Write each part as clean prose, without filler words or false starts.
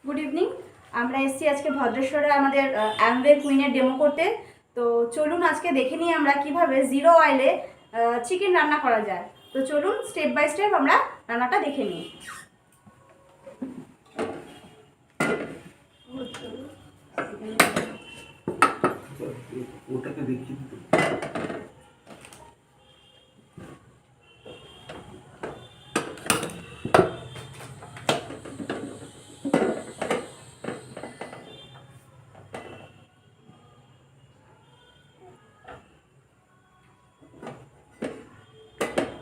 Good evening. আমরা এসেছি আজকে ভদ্রেশ্বরে আমাদের অ্যামওয়ে কুইনের ডেমো করতে। তো চলুন আজকে দেখে নিই আমরা কিভাবে জিরো অয়েলে চিকেন রান্না করা যায়। তো চলুন স্টেপ বাই স্টেপ আমরা রান্নাটা দেখে নিই। ওটাকে দেখি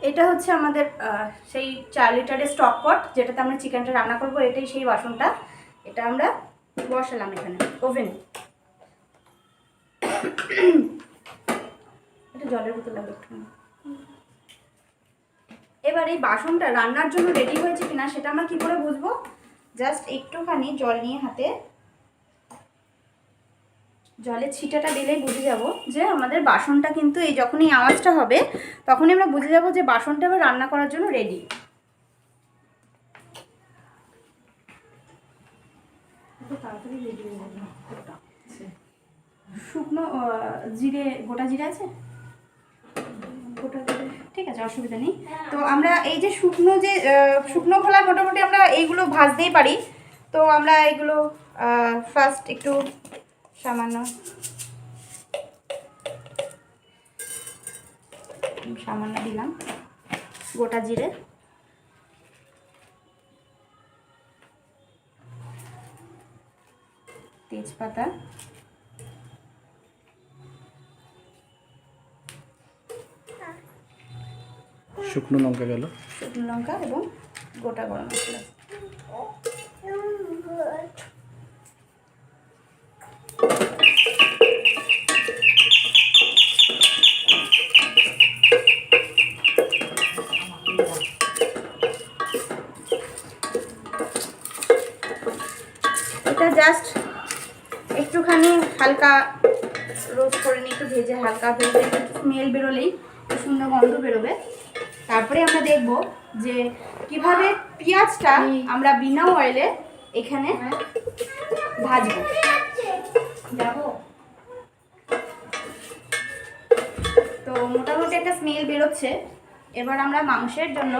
এটা হচ্ছে আমাদের সেই 4 লিটারের স্টক পট, যেটাতে আমরা চিকেনটা রান্না করব। এটাই সেই বাসনটা। এটা আমরা বসালাম এখানে ওভেনে। এটা জলের বোতল লাগবে একটু। এবার এই বাসনটা রান্নার জন্য রেডি হয়েছে কিনা সেটা আমরা কি করে বুঝবো? জাস্ট একটুখানি জল নিয়ে হাতে জলের ছিটাটা দিলেই বুঝে যাব যে আমাদের বাসনটা কিন্তু এই যখনই আওয়াজটা হবে তখনই আমরা বুঝে যাব যে বাসনটা এবার রান্না করার জন্য রেডি। শুকনো জিরে, গোটা জিরে আছে? গোটা জিরে ঠিক আছে, অসুবিধা নেই। তো আমরা এই যে শুকনো খোলা মোটামুটি আমরা এইগুলো ভাজতেই পারি। তো আমরা এইগুলো ফার্স্ট একটু সামান্য দিলাম গোটা জিরে, তেজপাতা, শুকনো লঙ্কা গেল, শুকনো লঙ্কা এবং গোটা গরম মশলা। এটা জাস্ট একটুখানি হালকা রোস্ট করে নিই, একটু ভেজে হালকা ভেজে স্মেল বেরোলেই সুন্দর গন্ধ বেরোবে। তারপরে আমরা দেখব যে কিভাবে পেঁয়াজটা আমরা বিনা অয়েলে এখানে ভাজবো। তো মোটামুটি একটা স্মেল বেরোচ্ছে। এবার আমরা মাংসের জন্য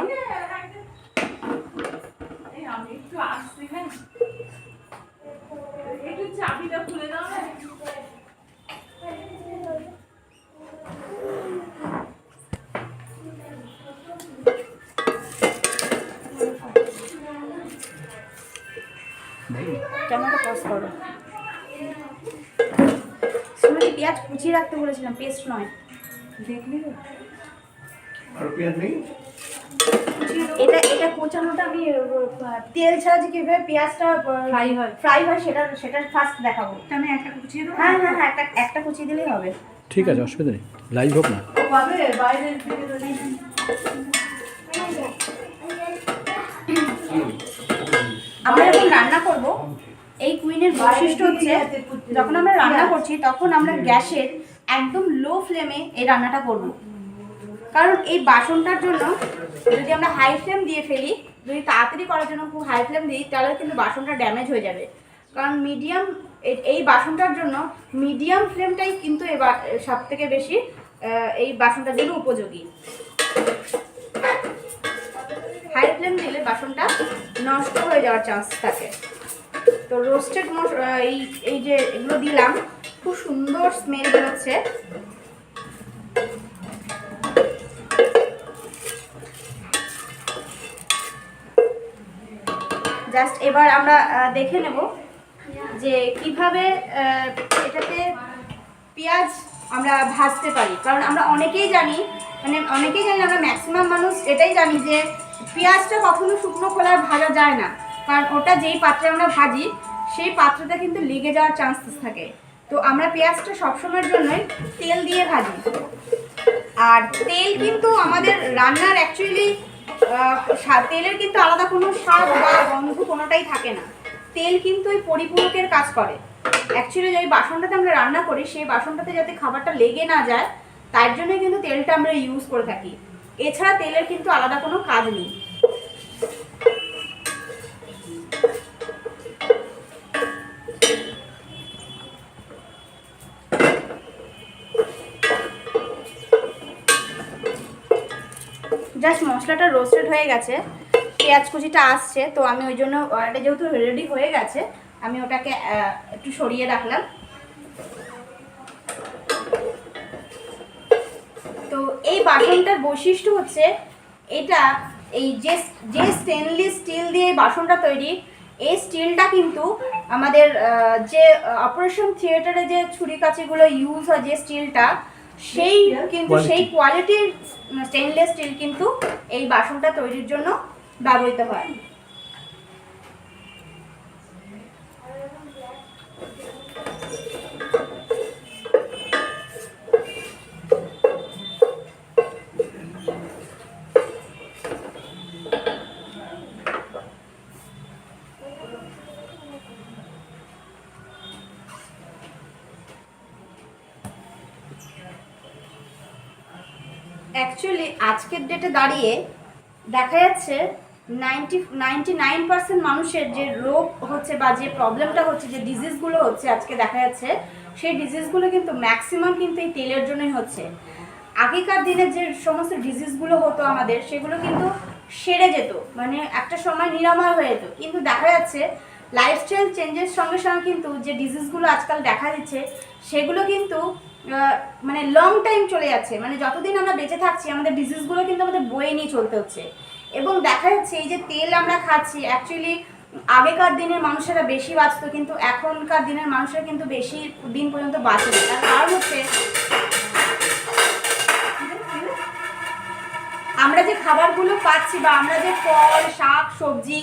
চাবিটা খুলে দাও না। ক্যামেরাটা পজ করো। শুনে পেঁয়াজ কুচিয়ে রাখতে বলেছিলাম, পেস্ট নয়। দেখলি তো আর পেঁয়াজ নেই। এটা কোচানোটা আমি তেল ছাড়া যে কিভাবে পেঁয়াজটা ফ্রাই হয় সেটা ফার্স্ট দেখাবো। আমি একটা কুচিয়ে দেবো। হ্যাঁ, একটা কুচিয়ে দিলেই হবে। ঠিক আছে, অসুবিধা নেই, লাইভ হোক না। আমরা যখন রান্না করব, এই কুইনের বৈশিষ্ট্য হচ্ছে যখন আমরা রান্না করছি তখন আমরা গ্যাসের একদম লো ফ্লেমে এই রান্নাটা করব। কারণ এই বাসনটার জন্য যদি আমরা হাই ফ্লেম দিয়ে ফেলি, যদি তাড়াতাড়ি করার জন্য খুব হাই ফ্লেম দিই, তাহলে কিন্তু বাসনটা ড্যামেজ হয়ে যাবে। কারণ এই বাসনটার জন্য মিডিয়াম ফ্লেমটাই কিন্তু সব থেকে বেশি এই বাসনটার জন্য উপযোগী। হাই ফ্লেম দিলে বাসনটা নষ্ট হয়ে যাওয়ার চান্স থাকে। তো রোস্টেড এই যে এগুলো দিলাম, খুব সুন্দর স্মেল বেরোচ্ছে। জাস্ট এবার আমরা দেখে নেব যে কিভাবে এটাতে পেঁয়াজ আমরা ভাজতে পারি। কারণ আমরা অনেকেই জানি আমরা ম্যাক্সিমাম মানুষ এটাই জানি যে পেঁয়াজটা কখনো শুকনো খোলায় ভাজা যায় না। কারণ ওটা যেই পাত্রে আমরা ভাজি সেই পাত্রটা কিন্তু লেগে যাওয়ার চান্সেস থাকে। তো আমরা পেঁয়াজটা সবসময়ের জন্যই তেল দিয়ে ভাজি। আর তেল কিন্তু আমাদের রান্নার অ্যাকচুয়ালি তেলের কিন্তু আলাদা কোনো স্বাদ বা গন্ধ কোনোটাই থাকে না। তেল কিন্তু ওই পরিপূরকের কাজ করে। অ্যাকচুয়ালি যে বাসনটাতে আমরা রান্না করি সেই বাসনটাতে যাতে খাবারটা লেগে না যায় তার জন্যই কিন্তু তেলটা আমরা ইউজ করে থাকি। এছাড়া তেলের কিন্তু আলাদা কোনো কাজ নেই। জাস্ট মশলাটা রোস্টেড হয়ে গেছে, পেঁয়াজ কুচিটা আসছে, তো আমি ওই জন্য এটা যেহেতু রেডি হয়ে গেছে আমি ওটাকে একটু সরিয়ে রাখলাম। তো এই বাসনটার বৈশিষ্ট্য হচ্ছে এটা, এই যে স্টেনলেস স্টিল দিয়ে বাসনটা তৈরি, এই স্টিলটা কিন্তু আমাদের যে অপারেশন থিয়েটারে যে ছুরি কাঁচিগুলো ইউজ হয় যে স্টিলটা, সেই কিন্তু সেই কোয়ালিটির স্টেনলেস স্টিল কিন্তু এই বাসনটা তৈরির জন্য ব্যবহৃত হয়। অ্যাকচুয়ালি আজকের ডেটে দাঁড়িয়ে দেখা যাচ্ছে 99% মানুষের যে রোগ হচ্ছে বা যে প্রবলেমটা হচ্ছে, যে ডিজিজগুলো হচ্ছে আজকে দেখা যাচ্ছে, সেই ডিজিজগুলো কিন্তু ম্যাক্সিমাম কিন্তু এই তেলের জন্যই হচ্ছে। আগেকার দিনে যে সমস্ত ডিজিজগুলো হতো আমাদের, সেগুলো কিন্তু সেরে যেত, মানে একটা সময় নিরাময় হয়ে যেত। কিন্তু দেখা যাচ্ছে লাইফস্টাইল চেঞ্জের সঙ্গে সঙ্গে কিন্তু যে ডিজিজগুলো আজকাল দেখা দিচ্ছে, সেগুলো কিন্তু মানে লং টাইম চলে যাচ্ছে, মানে যতদিন আমরা বেঁচে থাকছি আমাদের ডিজিজগুলো কিন্তু আমাদের বয়ে নিয়ে চলতে হচ্ছে। এবং দেখা যাচ্ছে এই যে তেল আমরা খাচ্ছি, অ্যাকচুয়ালি আগেকার দিনের মানুষেরা বেশি বাঁচতো, কিন্তু এখনকার দিনের মানুষেরা কিন্তু বেশি দিন পর্যন্ত বাঁচে না। তার কারণ হচ্ছে আমরা যে খাবারগুলো পাচ্ছি বা আমরা যে ফল শাক সবজি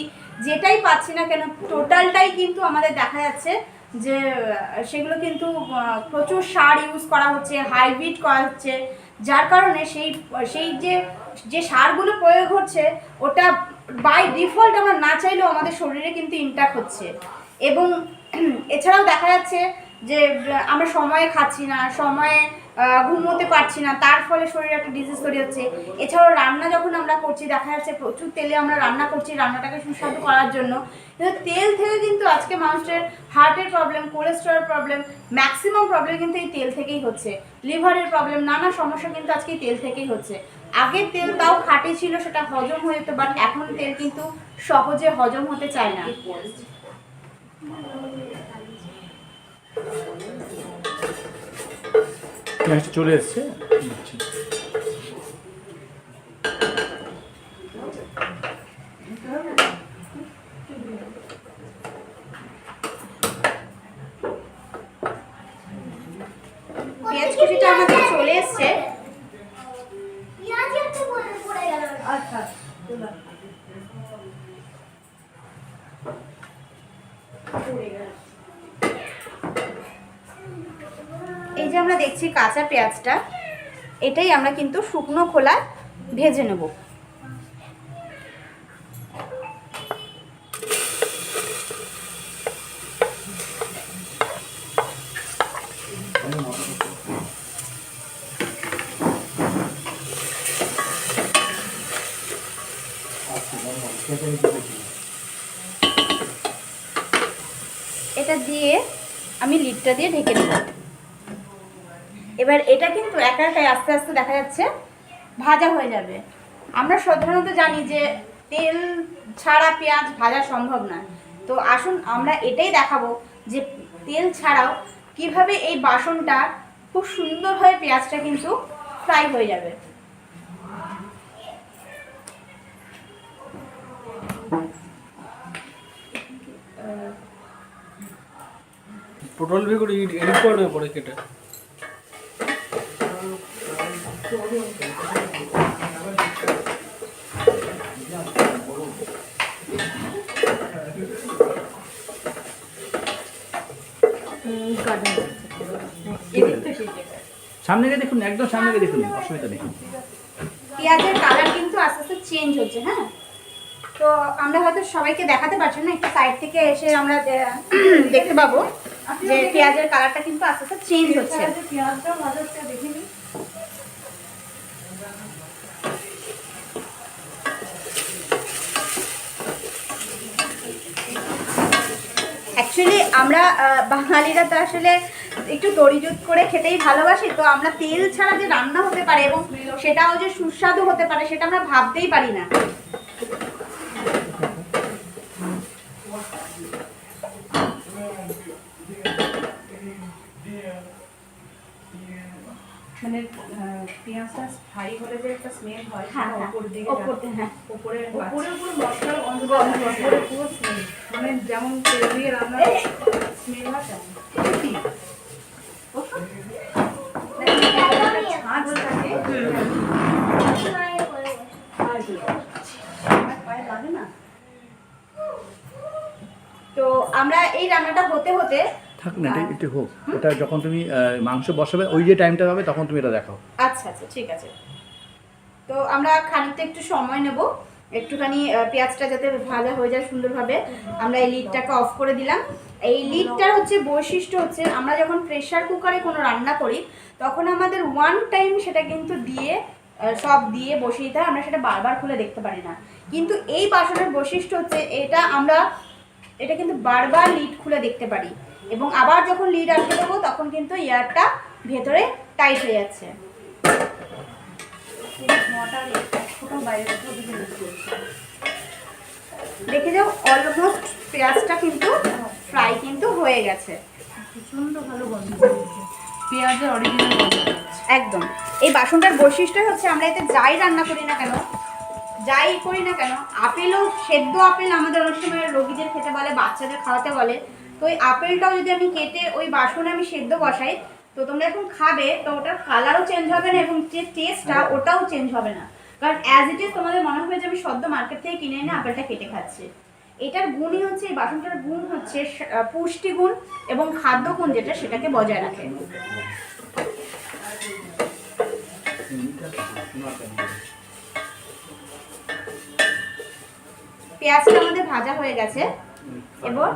যেটাই পাচ্ছি না কেন, টোটালটাই কিন্তু আমাদের দেখা যাচ্ছে যে সেগুলো কিন্তু প্রচুর সার ইউজ করা হচ্ছে, হাইব্রিড করা হচ্ছে, যার কারণে সেই যে সারগুলো প্রয়োগ হচ্ছে ওটা বাই ডিফল্ট আমরা না চাইলেও আমাদের শরীরে কিন্তু ইনট্যাক্ট হচ্ছে। এবং এছাড়াও দেখা যাচ্ছে যে আমরা সময়ে খাচ্ছি না, সময়ে ঘুমোতে পারছি না, তার ফলে শরীরে একটা ডিজিজ তৈরি হচ্ছে। এছাড়াও রান্না যখন আমরা করছি দেখা যাচ্ছে প্রচুর তেলে আমরা রান্না করছি রান্নাটাকে সুস্বাদু করার জন্য, কিন্তু তেল থেকে কিন্তু আজকে মানুষের হার্টের problem, cholesterol problem, maximum problem কিন্তু এই তেল থেকেই হচ্ছে। লিভারের প্রবলেম, নানা সমস্যা কিন্তু আজকে এই তেল থেকেই হচ্ছে। আগের তেল তাও খাঁটি ছিল, সেটা হজম হয়ে যেত, বাট এখন তেল কিন্তু সহজে হজম হতে চায় না। চলে এসছে। পেঁয়াজ কুচিটা আমাদের চলে এসছে। আচ্ছা, এই যে আমরা দেখছি কাঁচা পেঁয়াজটা, এটাই আমরা কিন্তু শুকনো খোলা ভেজে নেব। এটা দিয়ে আমি লিডটা দিয়ে ঢেকে দেব। এবার এটা কিন্তু একা একাই আস্তে আস্তে দেখা যাচ্ছে ভাজা হয়ে যাবে। আমরা সাধারণত জানি যে তেল ছাড়া পেঁয়াজ ভাজা সম্ভব না, তো আসুন আমরা এটাই দেখাবো যে তেল ছাড়াও কিভাবে এই বাসনটা খুব সুন্দরভাবে পেঁয়াজটা কিন্তু ফ্রাই হয়ে যাবে। পটল বেগুন এডিট করবে পরে কেটে। সামনে গিয়ে দেখুন, একদম সামনে গিয়ে দেখুন, অসুবিধা নেই। পেঁয়াজের কালার কিন্তু আস্তে আস্তে চেঞ্জ হচ্ছে। হ্যাঁ, তো আমরা হয়তো সবাইকে দেখাতে পারছি না, একটু সাইড থেকে এসে আমরা দেখতে পাবো যে পেঁয়াজের কালারটা কিন্তু আস্তে আস্তে চেঞ্জ হচ্ছে। অ্যাকচুয়ালি আমরা বাঙালিরা তো আসলে একটু দড়িজুত করে খেতেই ভালোবাসি, তো আমরা তেল ছাড়া যে রান্না হতে পারে এবং সেটাও যে সুস্বাদু হতে পারে সেটা আমরা ভাবতেই পারি না। মানে পেঁয়াজটা ফ্রাই হলে যে একটা স্মেল হয় হ্যাঁ, সেটা হ্যাঁ, উপর দিকে ওপরতে, হ্যাঁ। উপরে পুরো মশলার গন্ধ উপরে পুরো স্মেল, মানে যেমন তেল দিয়ে রান্না স্মেল হয় তেমন। ছাঁচ থাকে আমার পায়ে লাগে না। তো আমরা এই রান্নাটা হতে হতে থাক না, এটা একটু হোক। ওটা যখন তুমি মাংস বসাবে ওই যে টাইমটা হবে তখন তুমি এটা দেখাও। আচ্ছা আচ্ছা ঠিক আছে। তো আমরা খানিকটা একটু সময় নেব, একটুখানি পেঁয়াজটা যাতে ভাজা হয়ে যায় সুন্দরভাবে। আমরা এই লিডটাকে অফ করে দিলাম। এই লিডটার হচ্ছে বৈশিষ্ট্য হচ্ছে আমরা যখন প্রেসার কুকারে কোনো রান্না করি তখন আমাদের ওয়ান টাইম সেটা কিন্তু দিয়ে সব দিয়ে বসিয়ে দিতে হয়, আমরা সেটা বারবার খুলে দেখতে পারি না। কিন্তু এই বাসনের বৈশিষ্ট্য হচ্ছে এটা কিন্তু বারবার লিড খুলে দেখতে পারি এবং আবার যখন লিড আটকে দেবো তখন কিন্তু এয়ারটা ভেতরে টাইট হয়ে যাচ্ছে। দেখে যাও অলমোস্ট পেঁয়াজটা কিন্তু ফ্রাই কিন্তু হয়ে গেছে। প্রচন্ড ভালো গন্ধ পেঁয়াজের অরিজিনাল গন্ধ। একদম এই বাসনটার বৈশিষ্ট্য হচ্ছে আমরা এতে যাই রান্না করি না কেন, আপেলও সেদ্ধ আপেল আমাদের অনেক সময় রোগীদের খেতে বলে, বাচ্চাদের খাওয়াতে বলে। তো ওই আপেলটাও যদি আমি কেটে ওই বাসনে আমি সেদ্ধ বসাই তো তোমরা এখন খাবে, তো ওটার কালারও চেঞ্জ হবে না এবং যে টেস্টটা ওটাও চেঞ্জ হবে না, কারণ অ্যাজ ইট ইজ তোমাদের মনে হবে যে আমি সদ্য মার্কেট থেকে কিনে এনে আপেলটা কেটে খাচ্ছি। এটার গুণই হচ্ছে, এই বাসনটার গুণ হচ্ছে পুষ্টিগুণ এবং খাদ্যগুণ যেটা সেটাকে বজায় রাখে। পেঁয়াজটা আমাদের ভাজা হয়ে গেছে এবং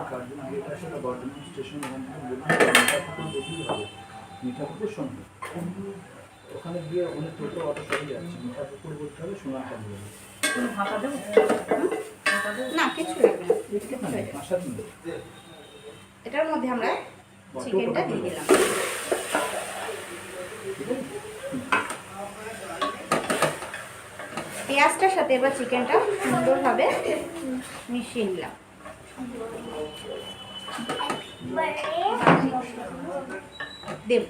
ওখানে গিয়ে অনেক টোটো অটো সরিয়ে যাচ্ছে, মিঠাপুকুর বলতে হবে সোনার কান্দি ঢাকা দেবো না কিছু লাগবে না। এটার মধ্যে আমরা চিকেনটা দিয়ে দিলাম। পেঁয়াজটার সাথে এবার চিকেনটা সুন্দরভাবে মিশিয়ে নিলাম। দেব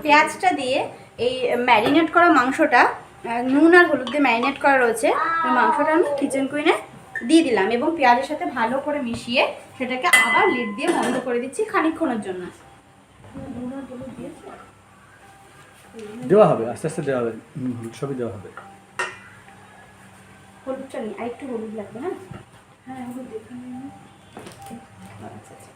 পেঁয়াজটা দিয়ে এই ম্যারিনেট করা মাংসটা নুন আর হলুদ দিয়ে ম্যারিনেট করা রয়েছে, ওই মাংসটা আমি কিচেন কুইনে দিয়ে দিলাম এবং পেঁয়াজের সাথে ভালো করে মিশিয়ে সেটাকে আবার লিড দিয়ে বন্ধ করে দিচ্ছি খানিকক্ষণের জন্য। দেওয়া হবে, আস্তে আস্তে দেওয়া হবে, সবই দেওয়া হবে। হলুদটা নিই, আর একটু হলুদ লাগবে না? হ্যাঁ হলুদ এখানে আচ্ছা আচ্ছা।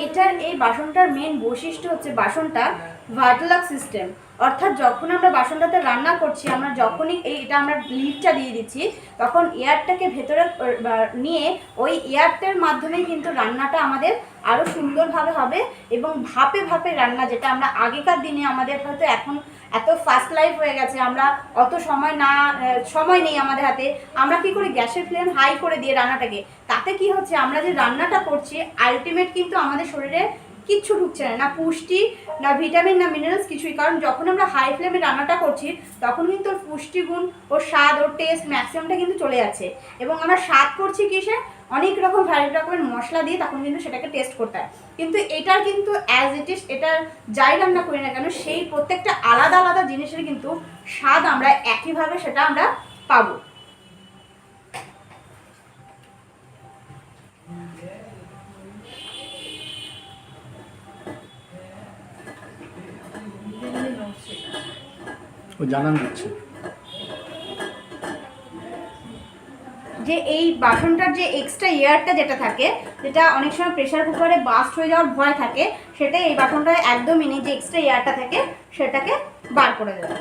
এটার এই বাসনটার মেন বৈশিষ্ট্য হচ্ছে বাসনটা ভার্টলক সিস্টেম, অর্থাৎ যখন আমরা বাসনটাতে রান্না করছি আমরা যখনই এটা আমরা লিডটা দিয়ে দিচ্ছি তখন এয়ারটাকে ভেতরে নিয়ে ওই এয়ারটার মাধ্যমে কিন্তু রান্নাটা আমাদের আরও সুন্দরভাবে হবে এবং ভাপে ভাপে রান্না, যেটা আমরা আগেকার দিনে আমাদের হয়তো এখন এত ফাস্ট লাইফ হয়ে গেছে, আমরা অত সময় নেই আমাদের হাতে, আমরা কি করি গ্যাসের ফ্লেম হাই করে দিয়ে রান্নাটাকে, তাতে কি হচ্ছে আমরা যে রান্নাটা করছি আলটিমেট কিন্তু আমাদের শরীরে কিচ্ছু ঢুকছে না, না পুষ্টি না ভিটামিন না মিনারেলস কিছুই, কারণ যখন আমরা হাই ফ্লেমে রান্নাটা করছি তখন কিন্তু ওর পুষ্টিগুণ ওর স্বাদ ওর টেস্ট ম্যাক্সিমামটা কিন্তু চলে যাচ্ছে এবং আমরা স্বাদ করছি কিসে অনেক রকম ভ্যারাইটি রকমের মশলা দিয়ে তখন কিন্তু সেটাকে টেস্ট করতে হয়। কিন্তু এটার কিন্তু অ্যাজ ইট ইজ, এটার যাই রান্না করি না কেন সেই প্রত্যেকটা আলাদা আলাদা জিনিসের কিন্তু স্বাদ আমরা একইভাবে সেটা আমরা পাবো। ও জানান দিচ্ছে যে এই বাসনটার যে এক্সট্রা এয়ারটা যেটা থাকে, যেটা অনেক সময় প্রেসার কুকারে বাস্ট হয়ে যাওয়ার ভয় থাকে, সেটা এই বাসনটা একদমই নেই। যে এক্সট্রা এয়ারটা থাকে সেটাকে বার করে দেবে।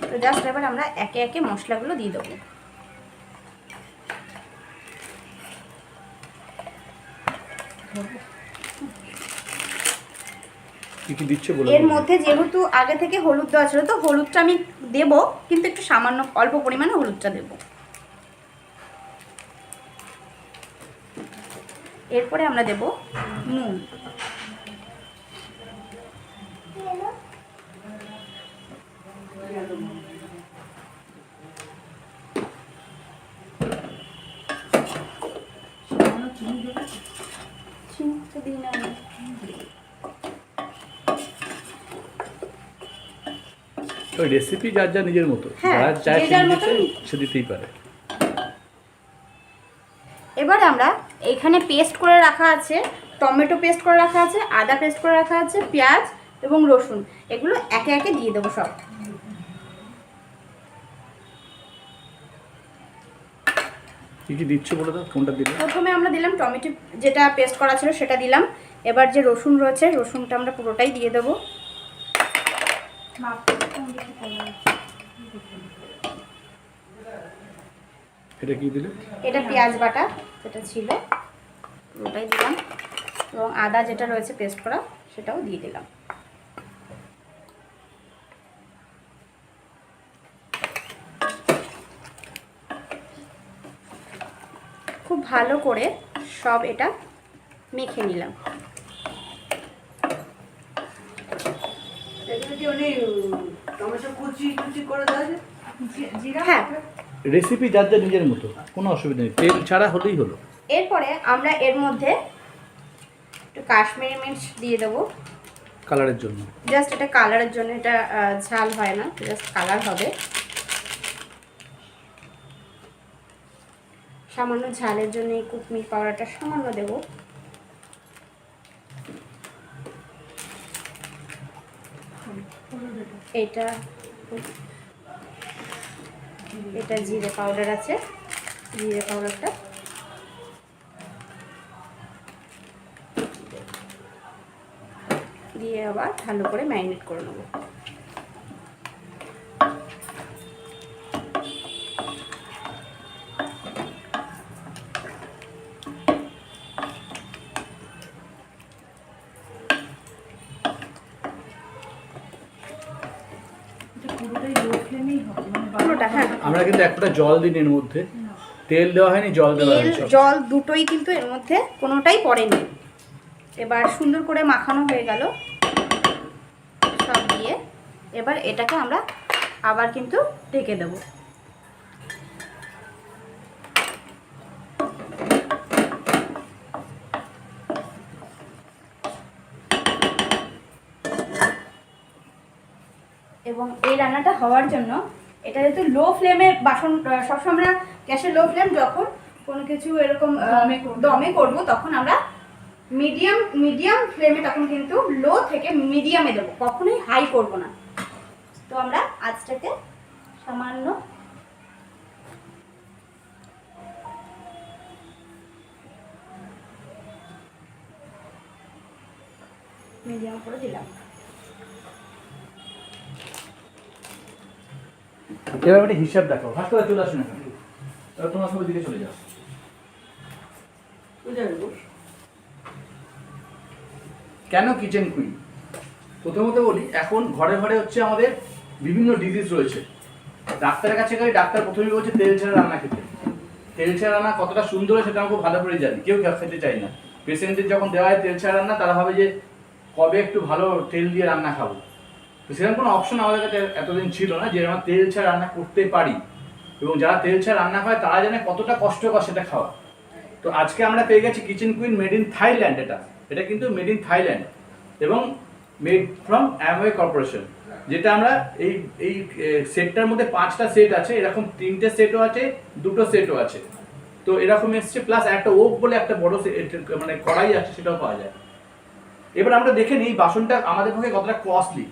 তো জাস্ট এবার আমরা একে একে মশলাগুলো দিয়ে দেবো। কি কি দিচ্ছে বলে এর মধ্যে যেহেতু আগে থেকে হলুদ দেওয়া ছিল, তো হলুদটা আমি দেবো, কিন্তু একটু সামান্য অল্প পরিমাণে হলুদটা দেবো। এরপরে আমরা দেব নুন। চিনিটা দিই না আমি। ওই রেসিপি যার যা নিজের মতো, হ্যাঁ, যার চায় যে যার মতো সে দিতেই পারে। এবার আমরা এখানে পেস্ট করে রাখা আছে, টমেটো পেস্ট করে রাখা আছে, আদা পেস্ট করে রাখা আছে, পেঁয়াজ এবং রসুন, এগুলো একে একে দিয়ে দেবো সব। কি কি দিচ্ছে বলে দাও, কোনটা দিলে? প্রথমে আমরা দিলাম টমেটো যেটা পেস্ট করা ছিল সেটা দিলাম। এবার যে রসুন রয়েছে রসুনটা আমরা পুরোটাই দিয়ে দেবো। এটা কি দিলে? এটা পেঁয়াজ বাটা যেটা ছিল পুরোটাই দিলাম, এবং আদা যেটা রয়েছে পেস্ট করা সেটাও দিয়ে দিলাম। খুব ভালো করে সব এটা মেখে নিলাম। হ্যাঁ, রেসিপি যার যা নিজের মতো, কোনো অসুবিধা নেই, তেল ছাড়া হলেই হলো। এরপরে আমরা এর মধ্যে একটু কাশ্মীরি মির্চ দিয়ে দেবো, কালারের জন্য। জাস্ট এটা কালারের জন্য, এটা ঝাল হয় না, জাস্ট কালার হবে। সামান্য ঝালের জন্য এই কুকমির পাউডারটা সামান্য দেবো। এটা এটা জিরে পাউডার আছে, জিরে পাউডারটা দিয়ে আবার ভালো করে ম্যারিনেট করে নেবো। পুরোটা, হ্যাঁ। আমরা কিন্তু একটা জল দিন এর মধ্যে, তেল দেওয়া হয়নি, জল দেওয়া তেল হয়েছে। জল দুটোই কিন্তু এর মধ্যে কোনোটাই পড়েনি। এবার সুন্দর করে মাখানো হয়ে গেল সব দিয়ে। এবার এটাকে আমরা আবার কিন্তু ঢেকে দেব। এবং এই রান্নাটা হওয়ার জন্য এটা যেহেতু লো ফ্লেমের বাসন, সবসময় আমরা গ্যাসের লো ফ্লেম, যখন কোনো কিছু এরকম দমে করব তখন আমরা মিডিয়াম ফ্লেমে, তখন কিন্তু লো থেকে মিডিয়ামে দেবো, কখনোই হাই করব না। তো আমরা আঁচটাকে সামান্য মিডিয়াম করে দিলাম। এবার একটা হিসাব দেখো, ফার্স্ট করে চলে আসুন এখানে, এবার তোমার সবাই দিকে চলে যাও। কেন কিচেন কুইন? প্রথমত বলি, এখন ঘরে ঘরে হচ্ছে আমাদের বিভিন্ন ডিজিজ রয়েছে। ডাক্তারের কাছে গেলে ডাক্তার প্রথমেই বলছে তেল ছাড়া রান্না খেতে। তেল ছাড়া রান্না কতটা সুন্দর হয় সেটা আমরা খুব ভালো করে জানি, কেউ খেতে চাই না। পেশেন্টদের যখন দেওয়া হয় তেল ছাড়া রান্না, তারা ভাবে যে কবে একটু ভালো তেল দিয়ে রান্না খাবো। তো সেরকম কোনো অপশন আমাদের কাছে এতদিন ছিল না যে আমরা তেল ছাড়া রান্না করতে পারি, এবং যারা তেল ছাড়া রান্না খায় তারা জানে কতটা কষ্টকর সেটা খাওয়া। তো আজকে আমরা পেয়ে গেছি kitchen queen made in Thailand. এটা কিন্তু মেড ইন থাইল্যান্ড এবং মেড ফ্রম অ্যামওয়ে কর্পোরেশন। যেটা আমরা এই সেটটার মধ্যে 5টা সেট আছে, এরকম 3টে সেটও আছে, 2টো সেটও আছে। তো এরকম এসছে, প্লাস একটা ওক বলে একটা বড় মানে কড়াই আছে, সেটাও পাওয়া যায়। এবার আমরা দেখে নিই বাসনটা আমাদের পক্ষে কতটা কস্টলি।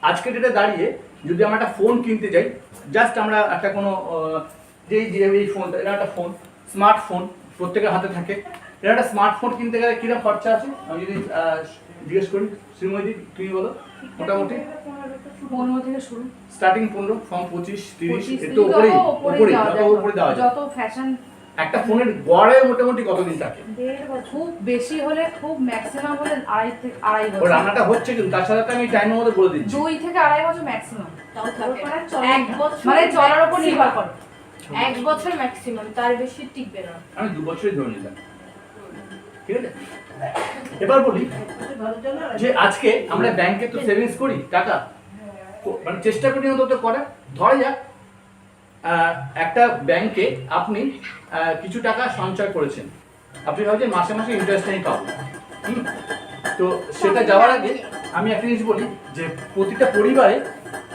আজকে ডেটে দাঁড়িয়ে যদি আমরা একটা ফোন কিনতে যাই, জাস্ট আমরা একটা কোনো এই ফোনটা, এটা একটা ফোন, স্মার্টফোন প্রত্যেকের হাতে থাকে। এটা একটা স্মার্টফোন কিনতে গেলে কিরকম খরচা আছে আমি যদি জিজ্ঞেস করি, শ্রীময়ী তুমি বলো। মোটামুটি 15 থেকে শুরু, স্টার্টিং 15, ফর্ম 25, 30, 25 একটু উপরে দেওয়া যায়। যত ফ্যাশন। একটা ফোনের গড়ে মোটামুটি কতদিন থাকে? 1.5 বছর, খুব বেশি হলে, খুব ম্যাক্সিমাম হলে 2.5 ওই বছর। রান্নাটা হচ্ছে কিন্তু তার সাথে আমি টাইমের মধ্যে বলে দিচ্ছি। 2 থেকে 2.5 বছর ম্যাক্সিমাম। তাও থাকে। এক বছর মানে চলার উপর নির্ভর করে। 1 বছর ম্যাক্সিমাম, তার বেশি টিকবে না। আমি 2 বছরই ধরে নিলাম, ঠিক আছে। এবার বলি যে আজকে আমরা ব্যাংকে তো সেভিংস করি টাকা, মানে চেষ্টা করি অন্তত করার। ধরা যাক একটা ব্যাংকে আপনি কিছু টাকা সঞ্চয় করেছেন, আপনি ভাবছেন মাসে মাসে ইন্টারেস্ট নেই পাবো। তো সেটা যাওয়ার আগে আমি একটা জিনিস বলি যে প্রতিটা পরিবারে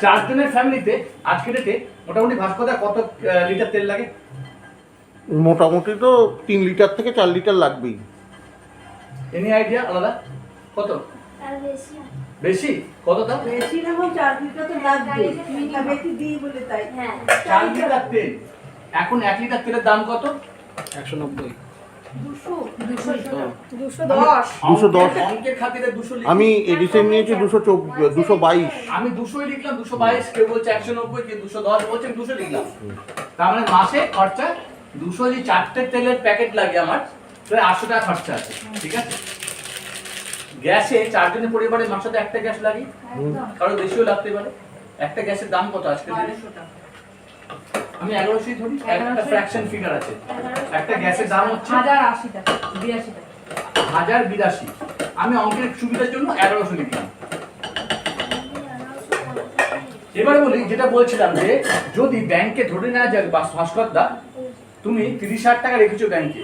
4 জনের ফ্যামিলিতে আজকে ডেটে মোটামুটি ভাস্করদা কত লিটার তেল লাগে? মোটামুটি তো 3 লিটার থেকে 4 লিটার লাগবেই। এনি আইডিয়া আলাদা কত? আর বেশি বেশি কত দাম? বেশি না হোক 4 লিটার তো লাগবে, বেশি দিই বলে তাই। হ্যাঁ 4 লিটার তেল। এখন 1 লিটার তেলের দাম কত? 190। 210। 210 অঙ্কের খাতিরে 200 লিখি। আমি এডিশন নিয়েছি 222। আমি 200 লিখলাম, 222, কেউ বলছে 190, কেউ 210 বলছে, 200 লিখলাম। তার মানে মাসে খরচা 200, যে 4টে তেলের প্যাকেট লাগে আমার, প্রায় 800 টাকা খরচা আছে, ঠিক আছে। গ্যাসে 4 জনের পরিবারে মাসে তো একটা গ্যাস লাগে, কারো বেশিও লাগতে পারে। একটা গ্যাসের দাম কত আজকে? 1200 টাকা। আমি 1100 ধরি, একটা ফ্র্যাকশন ফিগার আছে। একটা গ্যাসের দাম হচ্ছে 1080 টাকা, 82 টাকা। 1082। আমি অঙ্কের সুবিধার জন্য 1100 লিখলাম। এবারে বলি, যেটা বলছিলাম যে যদি ব্যাংকে ধরে নেওয়া যায় ভাস্করদা, তুমি 30,000 টাকা রেখেছো ব্যাংকে,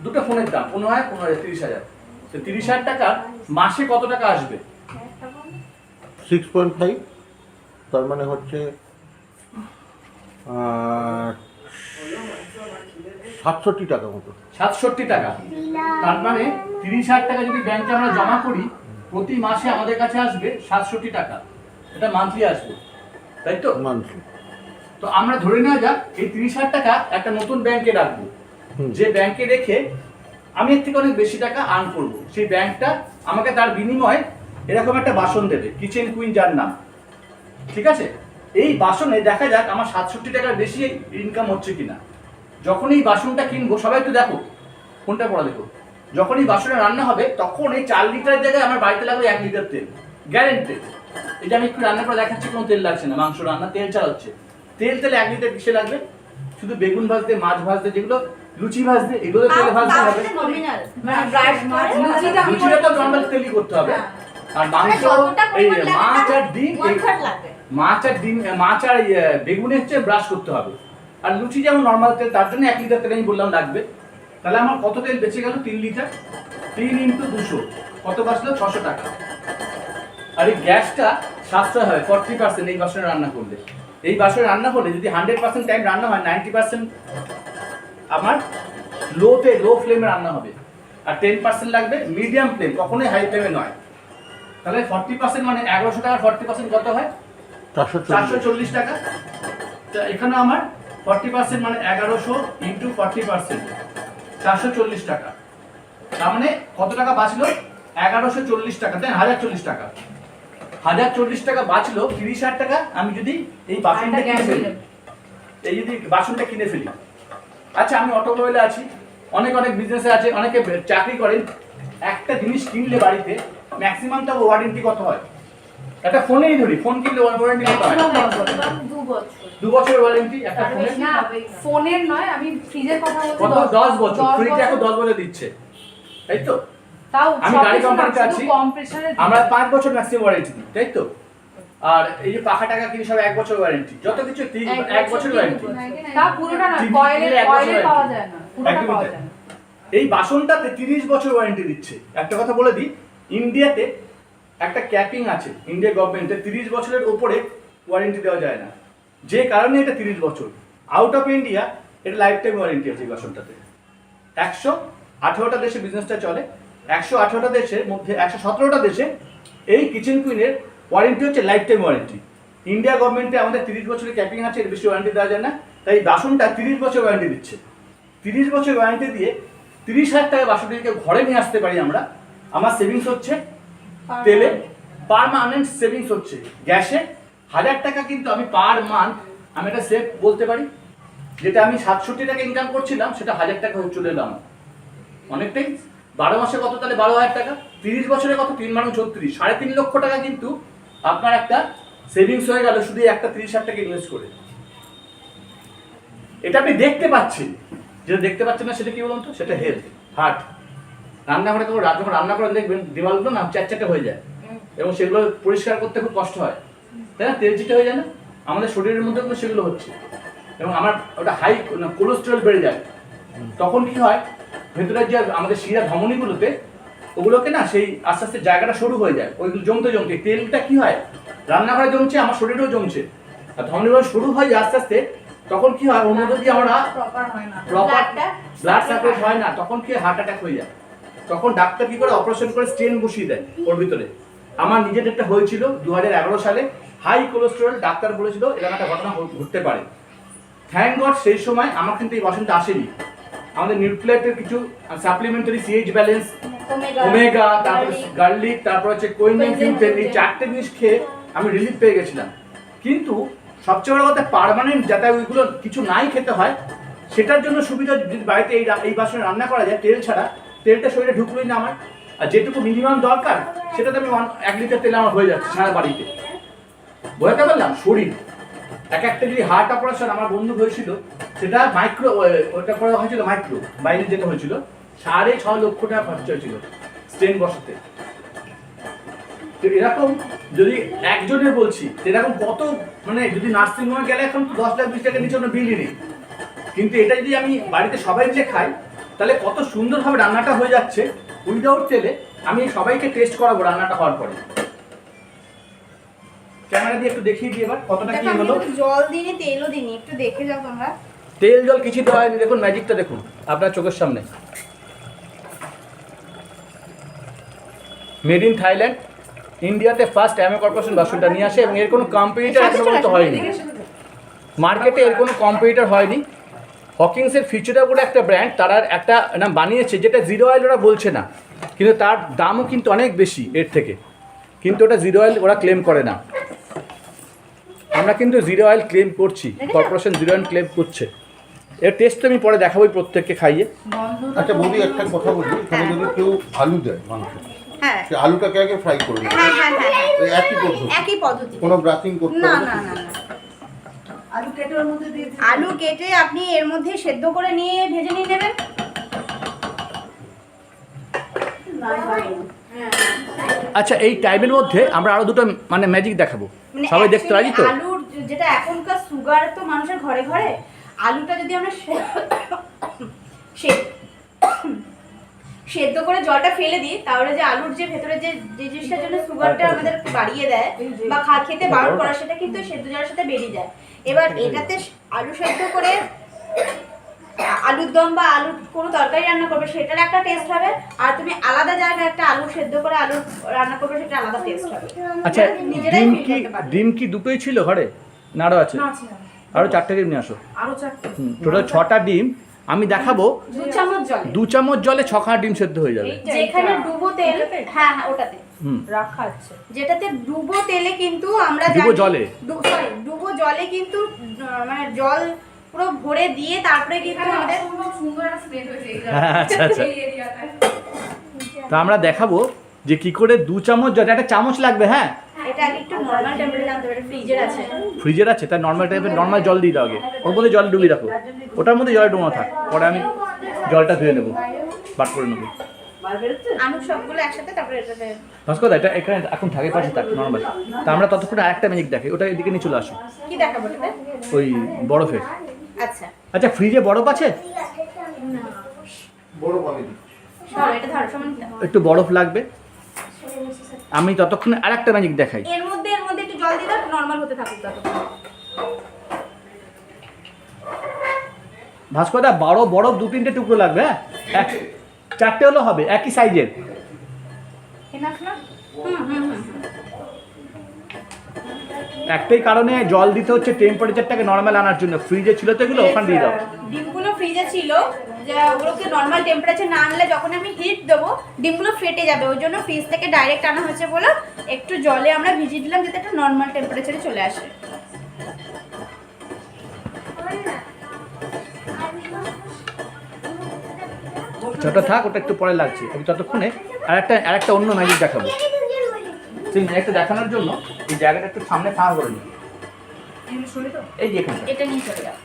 দুটো ফোনের দাম 15,000, 30,000, তো 30,000 টাকা মাসে কত টাকা আসবে? 6.5, তার মানে হচ্ছে 67 টাকা মতো। 67 টাকা। তার মানে 30,000 টাকা যদি ব্যাংকে আমরা জমা করি, প্রতি মাসে আমাদের কাছে আসবে 67 টাকা। এটা মান্থলি আসবে, তাই তো? মান্থলি। তো আমরা ধরে নেওয়া যাক এই 30,000 টাকা একটা নতুন ব্যাংকে রাখবো, যে ব্যাংকে রেখে আমি এর থেকে অনেক বেশি টাকা আর্ন করব। সেই ব্যাংকটা আমাকে তার বিনিময়ে এরকম একটা বাসন দেবে, কিচেন কুইন যার নাম, ঠিক আছে। এই বাসনে দেখা যাক আমার 67 টাকার বেশি ইনকাম হচ্ছে কিনা। যখন এই বাসনটা কিনবো, সবাই একটু দেখো, কোনটা পড়া দেখো, যখন এই বাসনে রান্না হবে তখন এই 4 লিটারের জায়গায় আমার বাড়িতে লাগবে 1 লিটার তেল, গ্যারেন্টি। এটা আমি একটু রান্না করে দেখাচ্ছি, কোনো তেল লাগছে না, মাংস রান্না তেল ছাড়া হচ্ছে। তেল 1 লিটার কিসে লাগবে? শুধু বেগুন ভাজতে, মাছ ভাজতে, যেগুলো লুচি ভাজতে, এগুলো তেলে ভাজতে হবে। নমিনাল মানে ব্রাশ করে লুচিটা তো নরমাল তেলই করতে হবে। আর মাংস, এই মাছ আর ডিম, মাছ আর বেগুনে হচ্ছে ব্রাশ করতে হবে। আর লুচি যেমন নরমাল তেল, তার জন্য 1 লিটার তেল আমি বললাম লাগবে। তাহলে আমার কত তেল বেঁচে গেল? 3 লিটার। 3 × 200 কত বাঁচলো? 600 টাকা। আর এই গ্যাসটা সাশ্রয় হয় 40% এই বাসনে রান্না করলে। এই বাসনে রান্না করলে যদি 100% টাইম রান্না হয়, 90% আমার লো ফ্লেমে রান্না হবে, আর 10% লাগবে মিডিয়াম ফ্লেম, কখনোই হাই ফ্লেমে নয়। তাহলে 40% মানে 1100 টাকা, 40% কত হয়? 440 টাকা। তো এখানে আমার 40% মানে 1100 × 40%, 440 টাকা। তার মানে কত টাকা বাঁচলো? 1140 টাকা, তাই 1040 টাকা। 1040 টাকা বাঁচলো। 30,000 টাকা আমি যদি এই বাসনটা কিনে ফেলি, আচ্ছা আমি অটোমোবাইলে আছি, অনেক বিজনেসে আছে, অনেকে চাকরি করেন। একটা জিনিস কিনলে বাড়িতে ম্যাক্সিমাম তো ওয়ারেন্টি কত হয়? একটা ফোনেই ধরি, ফোন কিনলে ওয়ারেন্টি কত হয়? 2 বছর। 2 বছরের ওয়ারেন্টি একটা ফোনের। না ফোনের নয়, আমি ফ্রিজের কথা বলছি। কত 10 বছর, ফ্রিজ এখন 10 বছর দিচ্ছে, তাই তো? তাও আমি গাড়ি কোম্পানিতে আছি, কম প্রেসারে আমরা 5 বছর ম্যাক্সিমাম ওয়ারেন্টি দিই, তাই তো? আর এই যে পাখা টাকা কিনে সব 1 বছর ওয়ারেন্টি, যত কিছু 1 বছর ওয়ারেন্টি। তা পুরোটা না, টিভি কয়েলে কিনলে 1 বছর পাওয়া warranty। যায় না, পুরোটা একদমই পাওয়া তাই। যায় না। এই বাসনটাতে 30 বছর ওয়ারেন্টি দিচ্ছে। একটা কথা বলে দিই, ইন্ডিয়াতে একটা ক্যাপিং আছে, ইন্ডিয়া গভর্নমেন্টের 30 বছরের উপরে ওয়ারেন্টি দেওয়া যায় না, যে কারণে এটা 30 বছর। আউট অফ ইন্ডিয়া এটা লাইফ টাইম ওয়ারেন্টি আছে এই বাসনটাতে। 118টা দেশে বিজনেসটা চলে, 118টা দেশের মধ্যে 117টা দেশে এই কিচেন কুইনের ওয়ারেন্টি হচ্ছে লাইফ টাইম ওয়ারেন্টি। ইন্ডিয়া গভর্নমেন্টে আমাদের 30 বছরের ক্যাপিং আছে, এর বেশি ওয়ারেন্টি দেওয়া যায় না, তাই বাসনটা 30 বছর ওয়ারেন্টি দিচ্ছে। 30 বছর ওয়ারেন্টি দিয়ে 30,000 টাকা বাসনটিকে ঘরে নিয়ে আসতে পারি আমরা। আমার সেভিংস হচ্ছে তেলে, পার্মানেন্ট সেভিংস হচ্ছে গ্যাসে। 1000 টাকা কিন্তু আমি পার মান্থ আমি একটা সেভ বলতে পারি, যেটা আমি 67 টাকা ইনকাম করছিলাম সেটা 1000 টাকা হয়ে চলে এলাম অনেকটাই। 12 মাসে কত, তাহলে 12,000 টাকা, 30 বছরে কত, 3 মানে 36, 3.5 লক্ষ টাকা কিন্তু আপনার একটা সেভিংস হয়ে গেল শুধু একটা 30,000 টাকা ইনভেস্ট করে। এটা আপনি দেখতে পাচ্ছেন, যেটা দেখতে পাচ্ছেন না সেটা কি বলুন তো, সেটা হেলথ, হার্ট। রান্নাঘরে তো যখন রান্না করে দেখবেন দেওয়ালগুলো না চ্যাটচ্যাটে হয়ে যায়, এবং সেগুলো পরিষ্কার করতে খুব কষ্ট হয়, তাই না? তেল চিটে হয়ে যায় না, আমাদের শরীরের মধ্যে কিন্তু সেগুলো হচ্ছে, এবং আমার ওটা হাই কোলেস্টেরল বেড়ে যায়। তখন কি হয়, ভেতরের যে আমাদের শিরা ধমনীগুলোতে ওগুলোকে না সেই আস্তে আস্তে জায়গাটা সরু হয়ে যায়, ওইগুলো জমতে জমতে তেলটা কি হয় রান্নাঘরে জমছে, আমার শরীরেও জমছে, আর ধমনীগুলো সরু হয় আস্তে আস্তে। তখন কি হয়, ওর মধ্যে দিয়ে আমরা প্রপার হয় না, প্রপার ব্লাড সার্কুলেট হয় না, তখন কি হার্ট অ্যাটাক হয়ে যায়। তখন ডাক্তার কি করে, অপারেশন করে স্টেন বসিয়ে দেয় ওর ভিতরে। আমার নিজের একটা হয়েছিল 2011 সালে, হাই কোলেস্টেরল, ডাক্তার বলেছিল এরকম একটা ঘটনা ঘটতে পারে। থ্যাংক গড সেই সময় আমার কিন্তু এই বাসনটা আসেনি। আমাদের নিউক্লিয়ারের কিছু সাপ্লিমেন্টারি সিএইচ ব্যালেন্স, ওমেগা, তারপরে গার্লিক, তারপর হচ্ছে কোয়েনিয়াম ফিউটেন, এই 4টে জিনিস খেয়ে আমি রিলিফ পেয়ে গেছিলাম। কিন্তু সবচেয়ে বড় কথা, পার্মানেন্ট যাতে ওইগুলো কিছু নাই খেতে হয়, সেটার জন্য সুবিধা যদি বাড়িতে এই বাসনে রান্না করা যায় তেল ছাড়া, তেলটা শরীরে ঢুকলোই না আমার, আর যেটুকু মিনিমাম দরকার সেটাতে আমি 1 লিটার তেল আমার হয়ে যাচ্ছে সারা বাড়িতে। বোঝাতে পারলাম? শরীর একটা যদি হার্ট অপারেশন আমার বন্ধু হয়েছিল, সেটা মাইক্রো, ওটা করা হয়েছিল মাইক্রো, বাইরে যেতে হয়েছিল, 6.5 লক্ষ টাকা খরচা হয়েছিল স্টেন বসাতে। তো এরকম যদি একজনের বলছি, এরকম কত, মানে যদি নার্সিং হোমে গেলে এখন তো 10 লাখ 20 টাকার নিচে কোনো বিলই নেই, কিন্তু এটা যদি আমি বাড়িতে সবাই মিলে খাই, তাহলে কত সুন্দরভাবে রান্নাটা হয়ে যাচ্ছে উইদাউট তেলে। আমি সবাইকে টেস্ট করাবো রান্নাটা হওয়ার পরে। ক্যামেরা দিয়ে একটু দেখিয়ে দিই এবার কতটা কি হলো। জল দিইনি, তেলও দিইনি, একটু দেখে যাও তোমরা। তেল জল কিছু দেওয়া হয়নি, দেখুন ম্যাজিকটা দেখুন আপনার চোখের সামনে। মেড ইন থাইল্যান্ড, ইন্ডিয়াতে ফার্স্ট অ্যামো কর্পোরেশন বাসনটা নিয়ে আসে, এবং এর কোনো কম্পিটিটর এখনো পর্যন্ত হয়নি মার্কেটে, এর কোনো কম্পিটিটর হয়নি। হকিংসের ফিউচারা বলে একটা ব্র্যান্ড, তারা একটা নাম বানিয়েছে যেটা জিরো অয়েল ওরা বলছে না, কিন্তু তার দামও কিন্তু অনেক বেশি এর থেকে, কিন্তু ওটা জিরো অয়েল ওরা ক্লেম করে না। আমরা কিন্তু জিরো অয়েল ক্লেম করছি, কর্পোরেশন জিরো অয়েল ক্লেম করছে। এর টেস্ট আমি পরে দেখাবোই প্রত্যেককে খাইয়ে। আচ্ছা বৌদি, একটা কথা বলি, এখানে যদি কেউ আলু দেয় মাংস, হ্যাঁ সে আলুটাকে আগে ফ্রাই করে নেবে, হ্যাঁ হ্যাঁ হ্যাঁ, এই একই পদ্ধতি, একই পদ্ধতি। কোনো ব্রাশিং করতে না হবে না না? না না, আলু কেটে ওর মধ্যে দিয়ে দিই। আলু কেটে আপনি এর মধ্যে সেদ্ধ করে নিয়ে ভেজে নিয়ে নেবেন। আচ্ছা, এই টাইমের মধ্যে আমরা আরো দুটো মানে ম্যাজিক দেখাবো, মানে সবাই দেখতে রাজি তো? আলুর যেটা এখনকার সুগার তো মানুষের ঘরে ঘরে, আলুটা যদি আমরা সেদ্ধ করে জলটা ফেলে দিই, তাহলে যে আলুর যে ভেতরে যে জিনিসটার জন্য সুগারটা আমাদের বাড়িয়ে দেয় বা খেতে বারণ করা, সেটা কিন্তু সেদ্ধ জলের সাথে বেরিয়ে যায়। এবার এটাতে আলু সেদ্ধ করে আলুর দম বা আলুর কোনো তরকারি রান্না করবে, সেটার একটা টেস্ট হবে, আর তুমি আলাদা জায়গায় একটা আলু সেদ্ধ করে আলু রান্না করবে, সেটা আলাদা টেস্ট হবে। আচ্ছা, নিজেরাই ডিম feel কি করতে পারবে। ডিম কি দুটোই ছিল ঘরে না আরো আছে? না আছে, আরো 4টে ডিম নিয়ে আসো। আরো 4টে, টোটাল 6টা ডিম আমি দেখাবো। 2 চামচ জলে, 2 চামচ জলে 6খানা ডিম সেদ্ধ হয়ে যাবে। যেখানে ডুবো তেল, হ্যাঁ হ্যাঁ ওটাতে হুম, রাখা আছে। যেটাতে ডুবো তেলে কিন্তু আমরা ডুবো জানি- জলে। সরি ডুবো জলে কিন্তু মানে জল পুরো ভরে দিয়ে তারপরে কিন্তু আমাদের সুন্দর একটা স্মেল হয়েছে এই হ্যাঁ, আচ্ছা আচ্ছা। এই এরিয়াটায়। তা আমরা দেখাবো যে কি করে 2 চামচ জল, একটা চামচ লাগবে, হ্যাঁ এটা আগে একটু নর্মাল টেম্পারেচার আনতে হবে, ফ্রিজের আছে। ফ্রিজের আছে, তাই নর্মাল টাইপের নর্মাল জল দিয়ে দাও আগে, ওর মধ্যে জল ডুবিয়ে রাখো, ওটার মধ্যে জল ডুবো থাক, পরে আমি জলটা ধুয়ে নেবো, বার করে নেবো। আনু সবগুলো একসাথে, তারপরে এটাতে ভাস্কর এটা এখানে এখন থাকে পাশে থাক নর্মাল। তা আমরা ততক্ষণ আরেকটা ম্যাজিক দেখাই, ওটা এদিকে নিয়ে চলে আসো, কি দেখাবো এটাতে? ওই বরফের। আচ্ছা আচ্ছা ফ্রিজে বরফ আছে? বড় পানি দিই। ধরো, এটা ধরো সমান দাও। একটু বরফ লাগবে, আমি ততক্ষণে আরেকটা ম্যাজিক দেখাই। এর মধ্যে একটু জল দিয়ে দাও, নর্মাল হতে থাকুক ততক্ষণ। ভাস্কর দা বড় বরফ 2-3টে টুকরো লাগবে, হ্যাঁ 4টে হলেও হবে, একই সাইজের। এনাফ না? হুম হুম হুম। একটাই কারণে জল দিতে হচ্ছে টেম্পারেচারটাকে নর্মাল আনার জন্য, ফ্রিজে ছিল তো এগুলো ওখানে দিয়ে দাও। ডিমগুলো ফ্রিজে ছিল, যে ওগুলোকে নর্মাল টেম্পারেচার না আনলে যখন আমি হিট দেবো ডিমগুলো ফেটে যাবে, ওই জন্য ফ্রিজ থেকে ডাইরেক্ট আনা হয়েছে বলে একটু জলে আমরা ভিজিয়ে দিলাম যাতে একটা নর্মাল টেম্পারেচারে চলে আসে। ছোটা থাক, ওটা একটু পরে লাগছে, আমি ততক্ষণে আরেকটা অন্য ম্যাজিক দেখাবো। সেই ম্যাজিকটা দেখানোর জন্য এই জায়গাটা একটু সামনে ফাঁকা করে নিই, এই যে এখানে, এটা নিয়ে চলে যাও।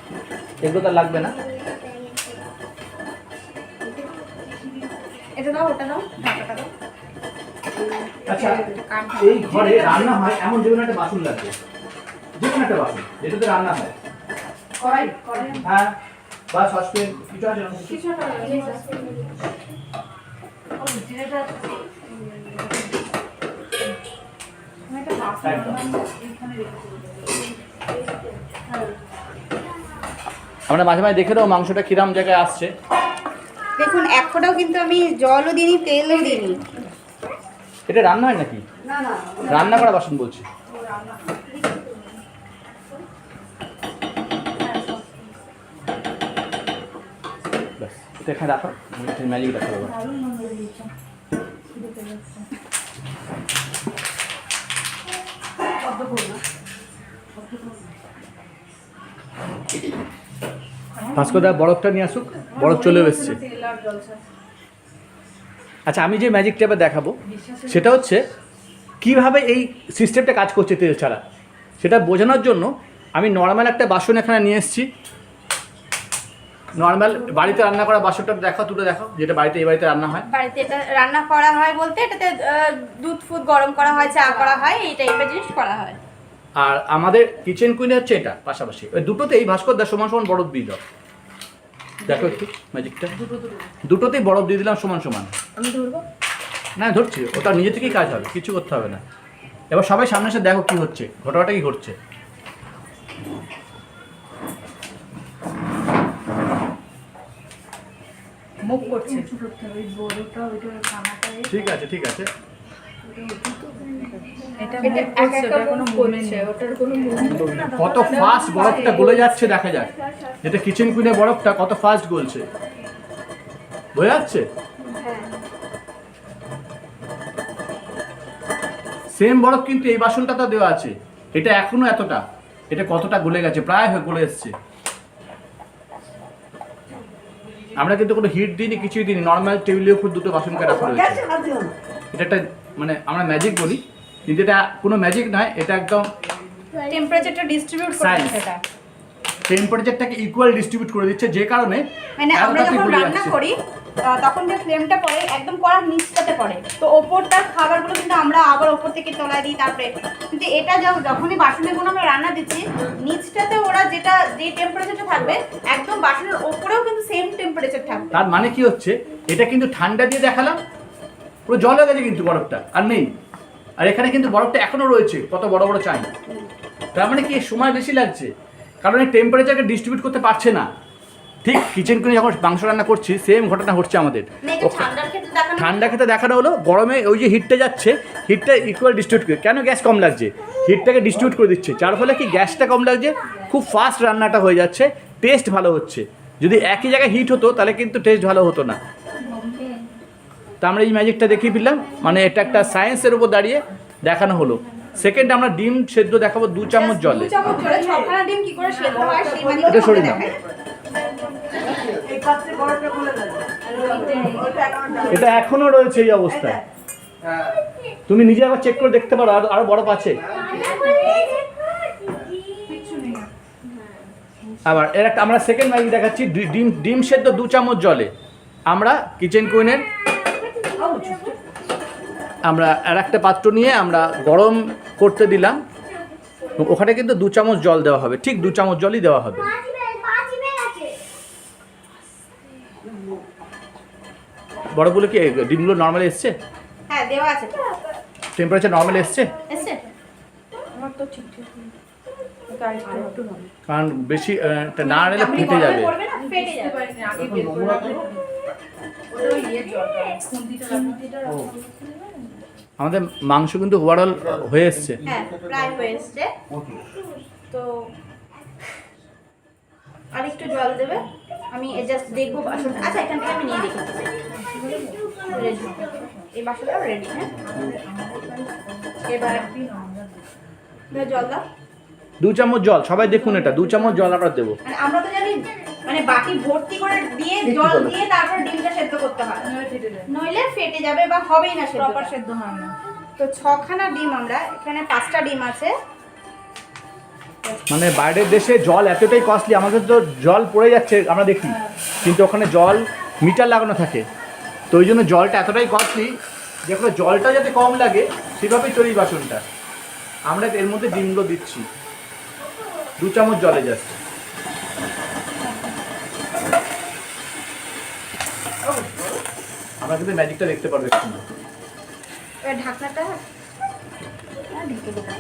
এগুলো তো লাগবে না। এটা দাও, ওটা দাও, ঢাকাটা দাও। আচ্ছা এই ঘরে রান্না হয় এমন যে কোনো একটা বাসন লাগবে, যে কোনো একটা বাসন যেটাতে রান্না হয়, কড়াই হ্যাঁ বা সসপ্যান কিছু আছে না? কিছু একটা যেটা আমি একটা বাসন এখানে রেখেছি। আমরা মাঝে মাঝে দেখে দাও মাংসটা কিরাম জায়গায় আসছে। দেখুন এক ফোঁটাও কিন্তু আমি জলও দিইনি, তেলও দিইনি। এটা রান্না হয় নাকি? না না রান্না করা বাসন বলছি। ব্যাস এটা এখানে রাখো, ম্যাজিক দেখাবো। ভাস্কর দা বরফটা নিয়ে আসুক, বরফ চলেও এসছে। তেল আর জল ছাড়া। আচ্ছা আমি যে ম্যাজিকটা এবার দেখাবো সেটা হচ্ছে কিভাবে এই সিস্টেমটা কাজ করছে তেল ছাড়া, সেটা বোঝানোর জন্য আমি নর্মাল একটা বাসন এখানে নিয়ে এসেছি। নর্মাল বাড়িতে রান্না করা বাসনটা দেখাও, তুলে দেখাও, যেটা বাড়িতে এই বাড়িতে রান্না হয়। বাড়িতে এটা রান্না করা হয় বলতে এটাতে দুধ ফুদ গরম করা হয়, চা করা হয়, এই টাইপের জিনিস করা হয়। আর আমাদের কিচেন কুইনে হচ্ছে এটা পাশাপাশি, ওই দুটোতেই ভাস্কর দা সমান সমান বরফ দিয়ে দাও। দেখো একটু ম্যাজিকটা, দুটোতেই বরফ দিয়ে দিলাম সমান সমান। আমি ধরবো না ধরছি, ওটা নিজে থেকেই কাজ হবে, কিছু করতে হবে না। এবার সবাই সামনে এসে দেখো কি হচ্ছে, ঘটনাটা কি ঘটছে। মুখ করছে ওই বড়টা ওইটা খানাটা ঠিক আছে ঠিক আছে, এটা এটা মুখ করছে, একা ওটার কোনো মুভমেন্ট নেই। ওটার কোনো মুভমেন্ট না। কত ফাস্ট বরফটা গলে যাচ্ছে দেখা যাক। যেটা কিচেন কুইনে বরফটা কত ফাস্ট গলছে, বোঝা যাচ্ছে? সেম বরফ কিন্তু এই বাসনটাতে দেওয়া আছে, এটা এখনো এতটা, এটা কতটা গলে গেছে, প্রায় হয়ে গলে এসছে। আমরা কিন্তু কোনো হিট দিইনি, কিছুই দিইনি, নর্মাল টেবিলের উপর দুটো বাসনকে রাখা রয়েছে। গ্যাসে ভাজি হলো এটা একটা মানে আমরা ম্যাজিক বলি, কিন্তু এটা কোনো ম্যাজিক নয়, এটা একদম টেম্পারেচারটা ডিস্ট্রিবিউট করে Science. সেটা। টেম্পারেচারটাকে ইকুয়াল ডিস্ট্রিবিউট করে দিচ্ছে, যে কারণে মানে আমরা এতটাতে যখন গলে রান্না যাচ্ছে। করি তখন যে ফ্লেমটা পড়ে একদম কড়ার নিচটাতে পড়ে, তো ওপরটার খাবারগুলো কিন্তু আমরা আবার ওপর থেকে তোলা দিই তারপরে, কিন্তু এটা যখনই বাসনের কোনো আমরা রান্না দিচ্ছি নিচটাতে ওরা যেটা যে টেম্পারেচারটা থাকবে একদম বাসনের ওপরেও কিন্তু সেম টেম্পারেচার থাকবে। তার মানে কি হচ্ছে, এটা কিন্তু ঠান্ডা দিয়ে দেখালাম, পুরো জল হয়ে গেছে কিন্তু বরফটা আর নেই, আর এখানে কিন্তু বরফটা এখনো রয়েছে, কত বড় বড় চাই। তার মানে কি সময় বেশি লাগছে, কারণ এই টেম্পারেচারকে ডিস্ট্রিবিউট করতে পারছে না। ঠিক কিচেন কুইনে যখন মাংস রান্না করছি সেম ঘটনা ঘটছে আমাদের। মানে এটা ঠান্ডার ক্ষেত্রে দেখানো ঠান্ডা খেতে দেখানো হলো, গরমে ওই যে হিটটা যাচ্ছে, হিটটা ইকুয়াল ডিস্ট্রিবিউট করে, কেন গ্যাস কম লাগছে, হিটটাকে ডিস্ট্রিবিউট করে দিচ্ছে, যার ফলে কি গ্যাসটা কম লাগছে, খুব ফাস্ট রান্নাটা হয়ে যাচ্ছে, টেস্ট ভালো হচ্ছে। যদি একই জায়গায় হিট হতো তাহলে কিন্তু টেস্ট ভালো হতো না। তা আমরা এই ম্যাজিকটা দেখিয়ে দিলাম, মানে এটা একটা সায়েন্সের উপর দাঁড়িয়ে দেখানো হলো। সেকেন্ড আমরা ডিম সেদ্ধ দেখাবো 2 চামচ জলে। 2 চামচ জলে 6খানা ডিম কি করে সেদ্ধ হয় সেই এটা মানেটা সরিয়ে নাও। দেখাই। এই পাত্রে বরফটা খুলে দেবে ওইটা এখন এটা এখনো রয়েছে এই অবস্থায়। তুমি নিজে আবার চেক করে দেখতে পারো, আরো বরফ আছে। কিচ্ছু নেই। আবার এর একটা আমরা সেকেন্ড ম্যাজিক দেখাচ্ছি। ডিম সেদ্ধ 2 চামচ জলে আমরা কিচেন কুইনের আমরা আর একটা পাত্র নিয়ে আমরা গরম করতে দিলাম। ওখানে কিন্তু 2 চামচ জল দেওয়া হবে, ঠিক 2 চামচ জলই দেওয়া হবে। বরফগুলো কি ডিমগুলো নর্মাল এসছে? হ্যাঁ দেওয়া আছে। টেম্পারেচার নর্মাল এসছে? এসছে? আমার তো ঠিক ঠিক নেই। ওটা আরেকটু হবে। কারণ বেশি না আনলে আপনি ফেটে গরমে যাবে। করবেন না, ফেটে বুঝতে যাবে। পারিনি, আগে বের করে রাখলে ওটা ওই ইয়ের জলটা, খুন্তিটা রাখা। আমাদের মাংস কিন্তু ওভারঅল হয়ে এসছে। হ্যাঁ প্রায় হয়ে এসছে। তো আর একটু জল দেবে। আমি জাস্ট দেখবো বাসনটা। আচ্ছা এখান থেকে আমি নিয়ে দেখি। রেডি, এই বাসনটাও রেডি। হ্যাঁ এবার জল দাও। 2 চামচ জল, সবাই দেখুন এটা 2 চামচ জল আমরা দেবো। মানে আমরা তো জানি মানে বাটি ভর্তি করে দিয়ে জল দিয়ে তারপর ডিমটা সেদ্ধ করতে হয়, নইলে ফেটে যায়। নইলে ফেটে যাবে বা হবেই না সেদ্ধ। প্রপার সেদ্ধ হয় না। তো 6খানা ডিম, আমরা এখানে 5টা ডিম আছে। মানে বাইরের দেশে জল এতটাই কস্টলি, আমাদের তো জল পড়ে যাচ্ছে আমরা দেখি, কিন্তু ওখানে জল মিটার লাগানো থাকে। তো ওই জন্য জলটা এতটাই কস্টলি যে ওখানে জলটা যাতে কম লাগে সেভাবেই তৈরি বাসনটা। আমরা এর মধ্যে ডিমগুলো দিচ্ছি 2 চামচ জলে জাস্ট। আমরা কিন্তু ম্যাজিকটা দেখতে পারবো একটু। এবার ঢাকনাটা ঢেকে দেবো।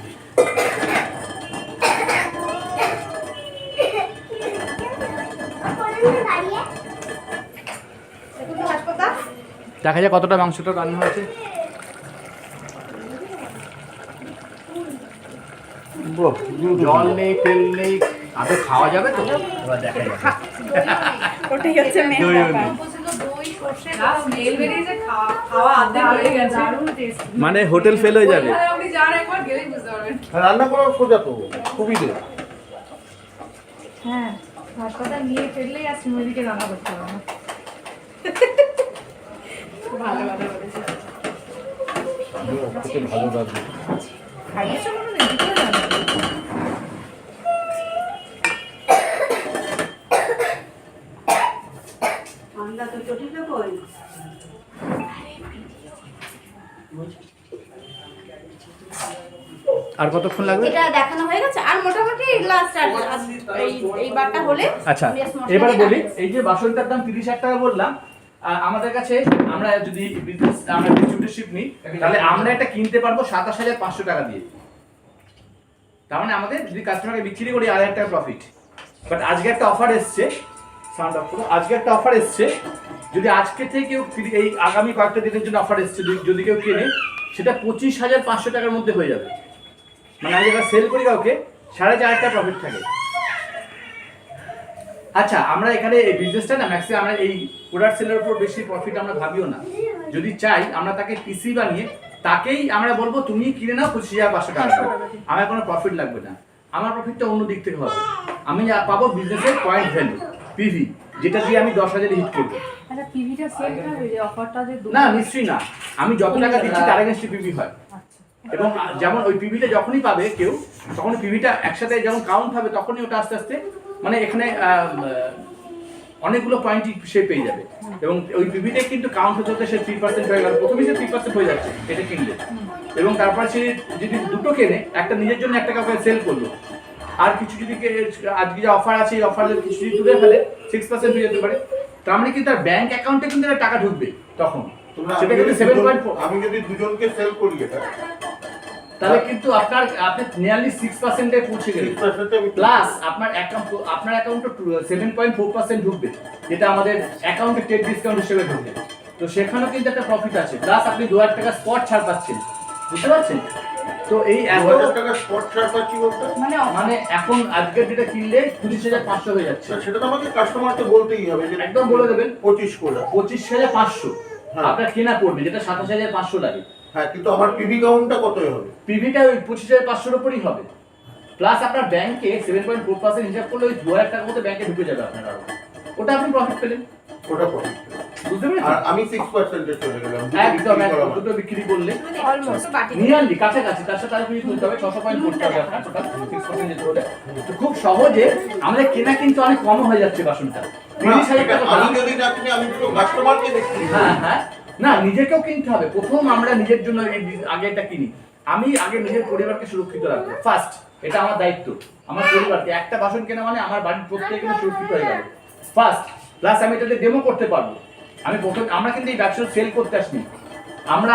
দেখুন তো হাসপাতাল। দেখা যায় কতটা মাংসটা রান্না হয়েছে। জল নেই, তেল নেই, আদৌ খাওয়া যাবে তো? এবার দেখা যাবে। ওটাই হচ্ছে মেন দই ব্যাপার। নেই। বলছিল দই সর্ষে স্মেল বেরিয়েছে, খাওয়া আধা হয়ে গেছে। দারুণ টেস্ট। মানে হোটেল ফেল হয়ে যাবে। আপনি যান একবার গেলেই বুঝতে পারবেন। রান্না করা সোজা তো, সুবিধে। হ্যাঁ, হাসপাতাল নিয়ে ফেললেই আর সিমুদিকে রান্না করতে হবে না। ভালো কথা বলেছে। খেতে ভালো লাগবে। খাইয়েছো মনে নেই, কি করে জানো? আমরা তো চটিতে কই আর কতক্ষণ লাগবে? এটা দেখানো হয়ে গেছে আর মোটামুটি লাস্ট আর এই বারটা হলে আচ্ছা আমি just মশলা এবার দিয়ে বলি, রাখছি। এই যে বাসনটার দাম 30,000 টাকা বললাম, আমাদের কাছে আমরা যদি বিজনেস আমরা ডিস্ট্রিবিউটরশিপ নিই তাহলে আমরা এটা কিনতে পারবো 27,500 টাকা দিয়ে। তার মানে আমাদের যদি কাস্টমারকে বিক্রি করি 1,000 টাকা প্রফিট। বাট আজকে একটা অফার এসছে, সাউন্ড অফ করো, আজকে একটা অফার এসছে, যদি আজকে থেকে কেউ এই আগামী কয়েকটা দিনের জন্য অফার এসছে, যদি কেউ কেনে সেটা 25,500 টাকার মধ্যে হয়ে যাবে। মানে আমি যেটা সেল করি কাউকে 4,500 টাকা প্রফিট থাকে। আচ্ছা আমরা এখানে এই বিজনেসটা না ম্যাক্সিমাম আমরা এই প্রোডাক্ট সেলের উপর বেশি প্রফিট আমরা ভাবিও না। যদি চাই আমরা তাকে পিসি বানিয়ে তাকেই আমরা বলবো তুমি কিনে নাও 25,500 টাকা, আমার কোনো প্রফিট লাগবে না। আমার প্রফিটটা অন্য দিক থেকে হবে, আমি যা পাবো বিজনেসের পয়েন্ট ভ্যালু পিভি, যেটা দিয়ে আমি 10,000 হিট করবো। আচ্ছা, পিভিটা সেল হবে যে অফারটা যে না নিশ্চয়ই না, আমি যত টাকা দিচ্ছি তার এগেইনস্টে পিভি হয়। এবং যেমন ওই পিভিটা যখনই পাবে কেউ, তখন পিভিটা একসাথে যখন কাউন্ট হবে তখনই ওটা আস্তে আস্তে মানে এখানে অনেকগুলো পয়েন্ট সে পেয়ে যাবে। এবং ওই পিভিটা কিন্তু কাউন্ট হতে হতে সে 3% হয়ে গেল, প্রথমেই সে 3% হয়ে যাচ্ছে এটা কিনলে। এবং তারপর সে যদি দুটো কেনে, একটা নিজের জন্য একটা কাউকে সেল করলো, আর কিছু যদি আজকে যে অফার আছে এই অফার কিছু যদি তুলে ফেলে 6% হয়ে যেতে পারে। তার মানে কিন্তু তার ব্যাংক অ্যাকাউন্টে কিন্তু টাকা ঢুকবে তখন, সেটা কিন্তু 7.4। আমি যদি দুজনকে সেল করি এটা তাহলে কিন্তু আপনি নিয়ারলি 6% এ পৌঁছে গেলেন। প্লাস আপনার অ্যাকাউন্টে 7.4% ঢুকবে, যেটা আমাদের অ্যাকাউন্টে ট্রেড ডিসকাউন্ট হিসেবে ঢুকবে। তো সেখানেও কিন্তু একটা প্রফিট আছে, প্লাস আপনি 2,000 টাকা স্পট ছাড় পাচ্ছেন, বুঝতে পারছেন? তো এই এত 2,000 টাকা স্পট ছাড় পাচ্ছি বলতে মানে এখন আজকের যেটা কিনলে 25,500 হয়ে যাচ্ছে। সেটা তো আমাকে কাস্টমারকে বলতেই হবে যে একদম বলে দেবেন 25 করে। 25,500 হ্যাঁ। আপনার কেনা পড়বে, যেটা 27,500 লাগে। হ্যাঁ, কিন্তু আমার পিভি কাউন্টটা কতই হবে? পিভিটা ওই 25,500 উপরই হবে। প্লাস আপনার ব্যাংকে 7.4% হিসাব করলে ওই 2,000 টাকার মতো ব্যাংকে ঢুকে যাবে আপনার, আরো ওটা আপনি প্রফিট পেলেন। ওটা প্রফিট। বুঝতে পেরেছো? আর আমি 6% এ চলে গেলাম একদম একদম দুটো বিক্রি করলে অলমোস্ট বাটি নিয়ে আনলি কাছাকাছি, তার সাথে আর কিছু তুলতে হবে, 600 পয়েন্ট করতে হবে আপনার টোটাল 6% যেতে হলে। তো খুব সহজে আমাদের কেনা কিন্তু অনেক কম হয়ে যাচ্ছে বাসনটা। 30,000 টাকা আমি দাম। যদি না কিনি আমি দুটো কাস্টমারকে দেখছি। হ্যাঁ হ্যাঁ, না নিজেকেও কিনতে হবে। প্রথম আমরা নিজের জন্য আগে এটা কিনি। আমি আগে নিজের পরিবারকে সুরক্ষিত রাখবো ফার্স্ট, এটা আমার দায়িত্ব। আমার পরিবারকে একটা বাসন কেনা মানে আমার বাড়ির প্রত্যেকে সুরক্ষিত হয়ে গেল ফার্স্ট। প্লাস আমি এটাতে ডেমো করতে পারবো। আমি প্রথম, আমরা কিন্তু এই ব্যবসা সেল করতে আসিনি।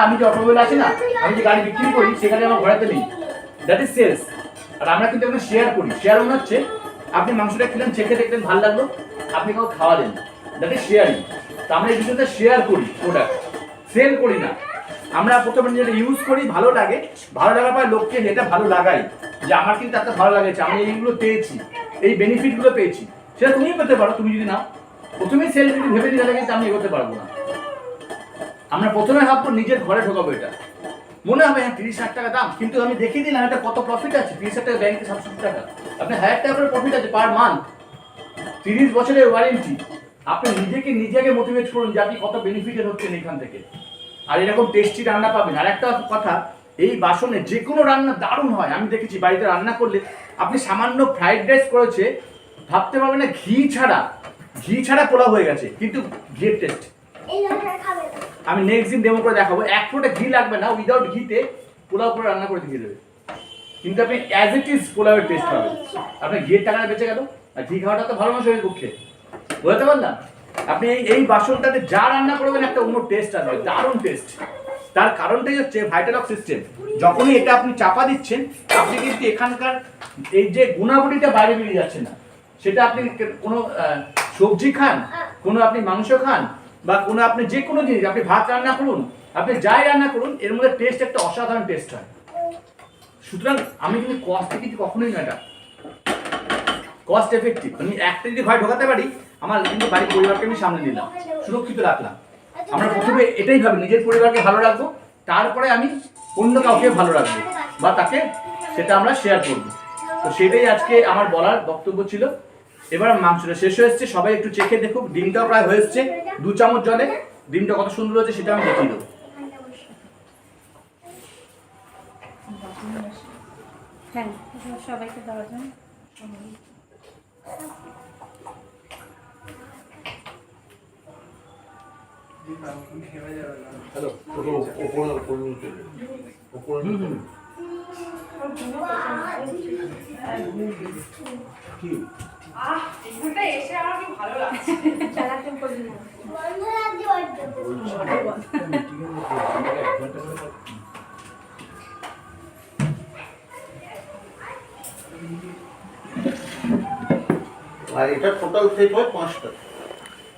আমি যে অটোমোবাইল আছে না, আমি যে গাড়ি বিক্রি করি সে গাড়ি আমার ঘরেতে নেই, দ্যাট ইজ সেলস। আর আমরা কিন্তু এখন শেয়ার করি। শেয়ার মনে হচ্ছে আপনি মাংসটা খেলেন, চেখে দেখলেন, ভালো লাগলো, আপনি কাউ খাওয়ালেন, দ্যাট ইজ শেয়ারিং। তো আমরা এই বিষয়টা শেয়ার করি, প্রোডাক্ট সেল করি না। আমরা প্রথমে যেটা ইউজ করি, ভালো লাগে, ভালো লাগার পর লোককে এটা ভালো লাগাই যে আমার কিন্তু একটা ভালো লাগেছে, আমি এইগুলো পেয়েছি, এই বেনিফিটগুলো পেয়েছি। সেটা তুমিও পেতে পারো, তুমি যদি নাও। প্রথমেই সেল যদি ভেবে দিই তাহলে কিন্তু আমি এগোতে পারবো না। আমরা প্রথমে ভাববো নিজের ঘরে ঢোকাবো এটা, মনে হবে হ্যাঁ 30,000 টাকা দাম, কিন্তু আমি দেখিয়ে দিলাম এটা কত প্রফিট আছে। 30,000 টাকা ব্যাংকে 67 টাকা, আপনি 1000 টাকা করে প্রফিট আছে পার মান্থ, 30 বছরের ওয়ারেন্টি। আপনি নিজেকে মোটিভেট করুন যে আপনি কত বেনিফিটেড হচ্ছেন এখান থেকে। আর এরকম টেস্টি রান্না পাবেন। আর একটা কথা, এই বাসনে যে কোনো রান্না দারুণ হয়। আমি দেখেছি বাড়িতে রান্না করলে, আপনি সামান্য ফ্রাইড রাইস করেছে, ভাবতে পারবেন না ঘি ছাড়া পোলাও হয়ে গেছে, কিন্তু ঘিয়ের টেস্ট। আমি নেক্সট দিন ডেমো করে দেখাবো। এক ফোঁটা ঘি লাগবে না, উইদাউট ঘিতে পোলাও করে রান্না করে দিয়ে দেবে, কিন্তু আপনি অ্যাজ ইট ইজ পোলাওয়ের টেস্ট পাবেন। আপনার ঘিয়ের টাকাটা বেঁচে গেল। আর ঘি খাওয়াটা তো ভালো না শরীরের পক্ষে, বুঝতে পারলাম? আপনি এই বাসনটাতে যা রান্না করবেন একটা অন্য টেস্ট আসবে, দারুণ টেস্ট। তার কারণটাই হচ্ছে ভাইটালক সিস্টেম। যখনই এটা আপনি চাপা দিচ্ছেন, আপনি কিন্তু এখানকার এই যে গুণাবলীটা বাইরে বেরিয়ে যাচ্ছে না। সেটা আপনি কোনো সবজি খান, কোনো আপনি মাংস খান, বা কোনো আপনি যে কোনো জিনিস, আপনি ভাত রান্না করুন, আপনি যাই রান্না করুন, এর মধ্যে টেস্ট একটা অসাধারণ টেস্ট হয়। সুতরাং আমি কিন্তু কস্ট কিন্তু কখনোই না, এটা কস্ট এফেক্টিভ। আমি একটা যদি ঘরে ঢোকাতে পারি, আমার কিন্তু বাড়ির পরিবারকে আমি সামনে দিলাম, সুরক্ষিত রাখলাম। আমরা প্রথমে এটাই ভাবি, নিজের পরিবারকে ভালো রাখবো, তারপরে আমি অন্য কাউকে ভালো রাখবো বা তাকে সেটা আমরা শেয়ার করবো। তো সেটাই আজকে আমার বলার বক্তব্য ছিল। এবার মাংসটা শেষ হয়ে এসছে, সবাই একটু চেখে দেখুক। ডিমটাও প্রায় হয়ে এসছে, 2 চামচ জলে ডিমটা কত সুন্দর হয়েছে সেটা আমি দেখিয়ে দেবো। হ্যাঁ, সবাইকে দেওয়ার জন্য। হ্যালো, ওপরে নিচে ওপরে কি এখানটা এসে আমার কি ভালো লাগছে। আর এটা টোটাল সেট হয় 5টা।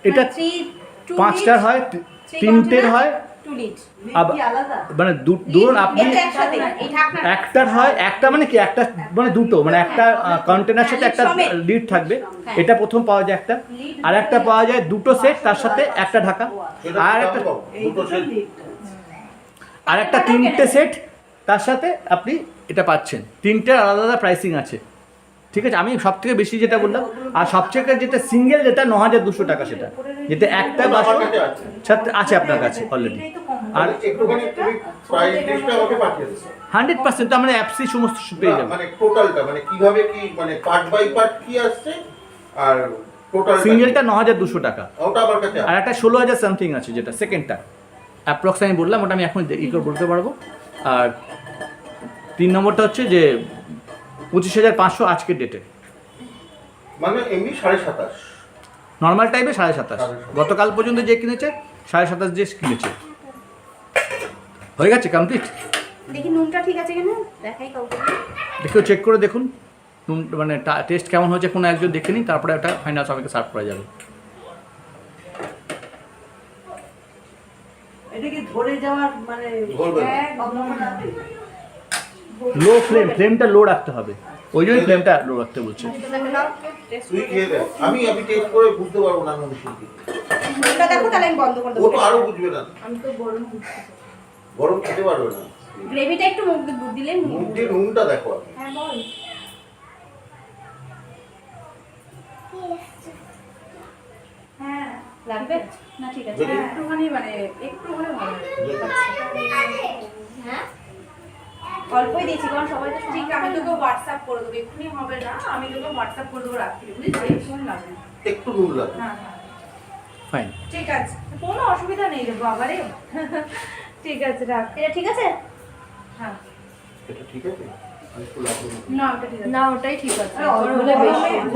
এটা 5টার হয়, 3টের হয়, 2 লিট। আবার মানে ধরুন আপনি এটা একসাথে, এই ঢাকনা একটার হয়, একটা মানে কি, একটা মানে দুটো, মানে একটা কন্টেনার সাথে একটা লিড থাকবে। এটা প্রথম পাওয়া যায় একটা, আর একটা পাওয়া যায় দুটো সেট, তার সাথে একটা ঢাকা, আর একটা দুটো সেট। আর একটা 3টে সেট, তার সাথে আপনি এটা পাচ্ছেন। 3টের আলাদা আলাদা প্রাইসিং আছে, ঠিক আছে? আমি সব থেকে বেশি যেটা বললাম, আর সবচেয়ে যেটা সিঙ্গেল, যেটা 9,200 টাকা, সেটা যেটা একটা বাসন সাথে আছে আপনার কাছে অলরেডি। আর একটুখানি তুমি প্রাইস লিস্টটা আমাকে পাঠিয়ে দিও। 100% তো আমরা অ্যাপসই সমস্ত পেয়ে যাবো। মানে টোটালটা মানে কিভাবে কি, মানে পার্ট বাই পার্ট কি আসছে, আর টোটাল সিঙ্গেলটা 9,200 টাকা, ওটা আমার কাছে আর একটা 16,000 সামথিং আছে, যেটা সেকেন্ডটা অ্যাপ্রক্স আমি বললাম, ওটা আমি এখন ই করে বলতে পারবো। আর 3 নম্বরটা হচ্ছে যে 25,500 আজকের ডেটে, মানে এমনি 27.5 নর্মাল টাইপে 27,500। গতকাল পর্যন্ত যে কিনেছে 27,500 যে কিনেছে, হয়ে গেছে কমপ্লিট। দেখি নুনটা ঠিক আছে কিনা, দেখাই কাউকে। দেখেও চেক করে দেখুন নুন, মানে টেস্ট কেমন হয়েছে, কোনো একজন দেখে নিন, তারপরে একটা ফাইনাল সবাইকে সার্ভ করা যাবে। এটা কি ধরে যাওয়ার মানে ধরবে না। সম্ভাবনা আছে? লো ফ্লেমটা লো রাখতে হবে, ওই জন্যই ফ্লেমটা লো রাখতে বলছে। তুই খেয়ে দেখ, আমি টেস্ট করে বুঝতে পারবো না নুন শুনতে। নুনটা দেখো, তাহলে আমি বন্ধ করে ও দেবো। তো আরো বুঝবে না, আমি তো গরম বুঝছি। গরম খেতে পারবে না। গ্রেভিটা একটু মুখ দিলে মুখ দিয়ে নুনটা দেখো আগে। হ্যাঁ বল। হ্যাঁ লাগবে না? ঠিক আছে। যদি- একটুখানি মানে একটু হলে ভালো হয়। হ্যাঁ অল্পই দিয়েছি কারণ সবাই তো ঠিক আমি তোকে হোয়াটসঅ্যাপ করে দেবো, এক্ষুনি হবে না, আমি তোকে হোয়াটসঅ্যাপ করে দেবো রাত্রি, বুঝেছিস? এক্ষুনি লাগবে না। একটু নুন লাগবে। হ্যাঁ হ্যাঁ ফাইন। ঠিক আছে, কোনো অসুবিধা নেই রে বাবারে। ঠিক আছে রাখ। এটা ঠিক আছে? হ্যাঁ এটা ঠিক আছে? আর একটু লাগবে না? না ওটা ঠিক আছে। না ওটাই ঠিক আছে।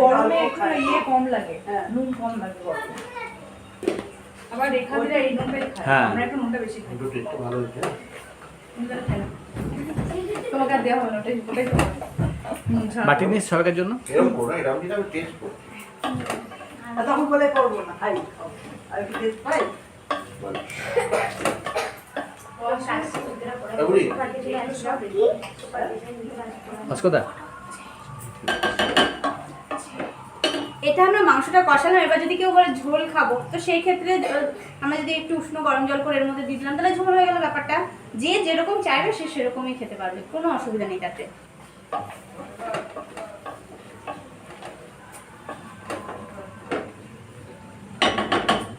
গরমে একটু ইয়ে কম লাগে, নুন কম লাগে গরমে। আবার রেখা দিলে এই নুনটাই খায়, হ্যাঁ। আমরা একটু নুনটা বেশি খাই। একটু টেস্টটা ভালো হয়েছে। নুনটা খাই না। তোমাকে আর দেওয়া হবে না, ওটাই তো নুন ছাড়া। বাটি নিস সবাইকার জন্য। এরকম করো না, এরকম কিন্তু আমি টেস্ট করছি। তখন বলে করবো না খাই আর কি টেস্ট পাই বলো। বুড়ি, ভাস্করদা এটা আমরা মাংসটা কষালাম, এবার যদি কেউ বলে ঝোল খাবো তো সেই ক্ষেত্রে আমরা যদি একটু উষ্ণ গরম জল করে এর মধ্যে দিয়ে দিলাম তাহলে ঝোল হয়ে গেল ব্যাপারটা। যে যেরকম চাইবে সে সেরকমই খেতে পারবে, কোনো অসুবিধা নেই তাতে।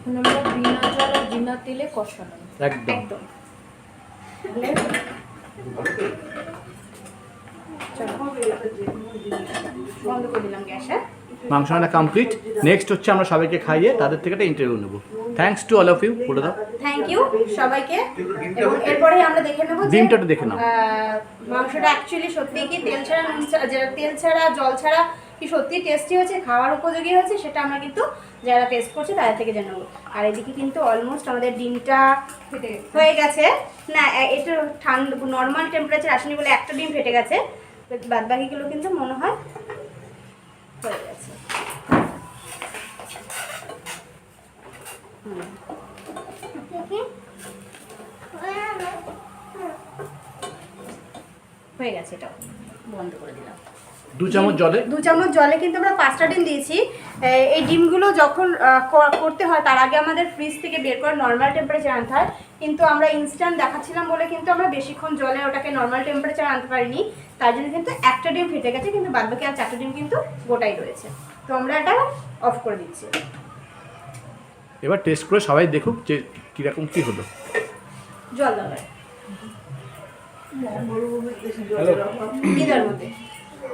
আমরা বিনা জল আর বিনা তেলে কষানো। একদম। একদম বন্ধ করে দিলাম গ্যাস। মাংস রান্না কমপ্লিট। নেক্সট হচ্ছে আমরা সবাইকে খাইয়ে তাদের থেকে একটা ইন্টারভিউ নেবো। Thanks to all of you. বলে দাও। থ্যাংক ইউ সবাইকে। কিন্তু ডিমটা এবং হচ্ছে- এরপরে আমরা দেখে নেবো যে ডিমটা একটু দেখে নাও। মাংসটা অ্যাকচুয়ালি সত্যি কি তেল ছাড়া নুন ছাড়া যেটা তেল ছাড়া জল ছাড়া কি সত্যি টেস্টি হয়েছে, খাওয়ার উপযোগী হয়েছে, সেটা আমরা কিন্তু যারা টেস্ট করছে তাদের থেকে জেনে নেবো। আর এদিকে কিন্তু অলমোস্ট আমাদের ডিমটা ফেটে গেছে। হয়ে গেছে। না এটা ঠান্ডা নর্মাল টেম্পারেচার আসেনি বলে একটা ডিম ফেটে গেছে, বাদ বাকিগুলো কিন্তু মনে হয় হয়ে গেছে। হয়ে গেছে, এটা বন্ধ করে দিলাম। 2 চামচ জলে 2 চামচ জলে কিন্তু আমরা 5টা ডিম দিয়েছি। এই ডিমগুলো যখন করতে হয় তার আগে আমাদের ফ্রিজ থেকে বের করে নর্মাল টেম্পারেচার আনতে হয়, কিন্তু আমরা ইনস্ট্যান্ট দেখাচ্ছিলাম বলে কিন্তু আমরা বেশিক্ষণ জলে ওটাকে নর্মাল টেম্পারেচার আনতে পারিনি, তার জন্য কিন্তু একটা ডিম ফেটে গেছে, কিন্তু বাদবাকি আর 4টা ডিম কিন্তু গোটাই রয়েছে। তো আমরা এটা অফ করে দিচ্ছি। এবার টেস্ট করে সবাই দেখুক যে কীরকম কী হলো। জল দেওয়ার হ্যালো দিদার মধ্যে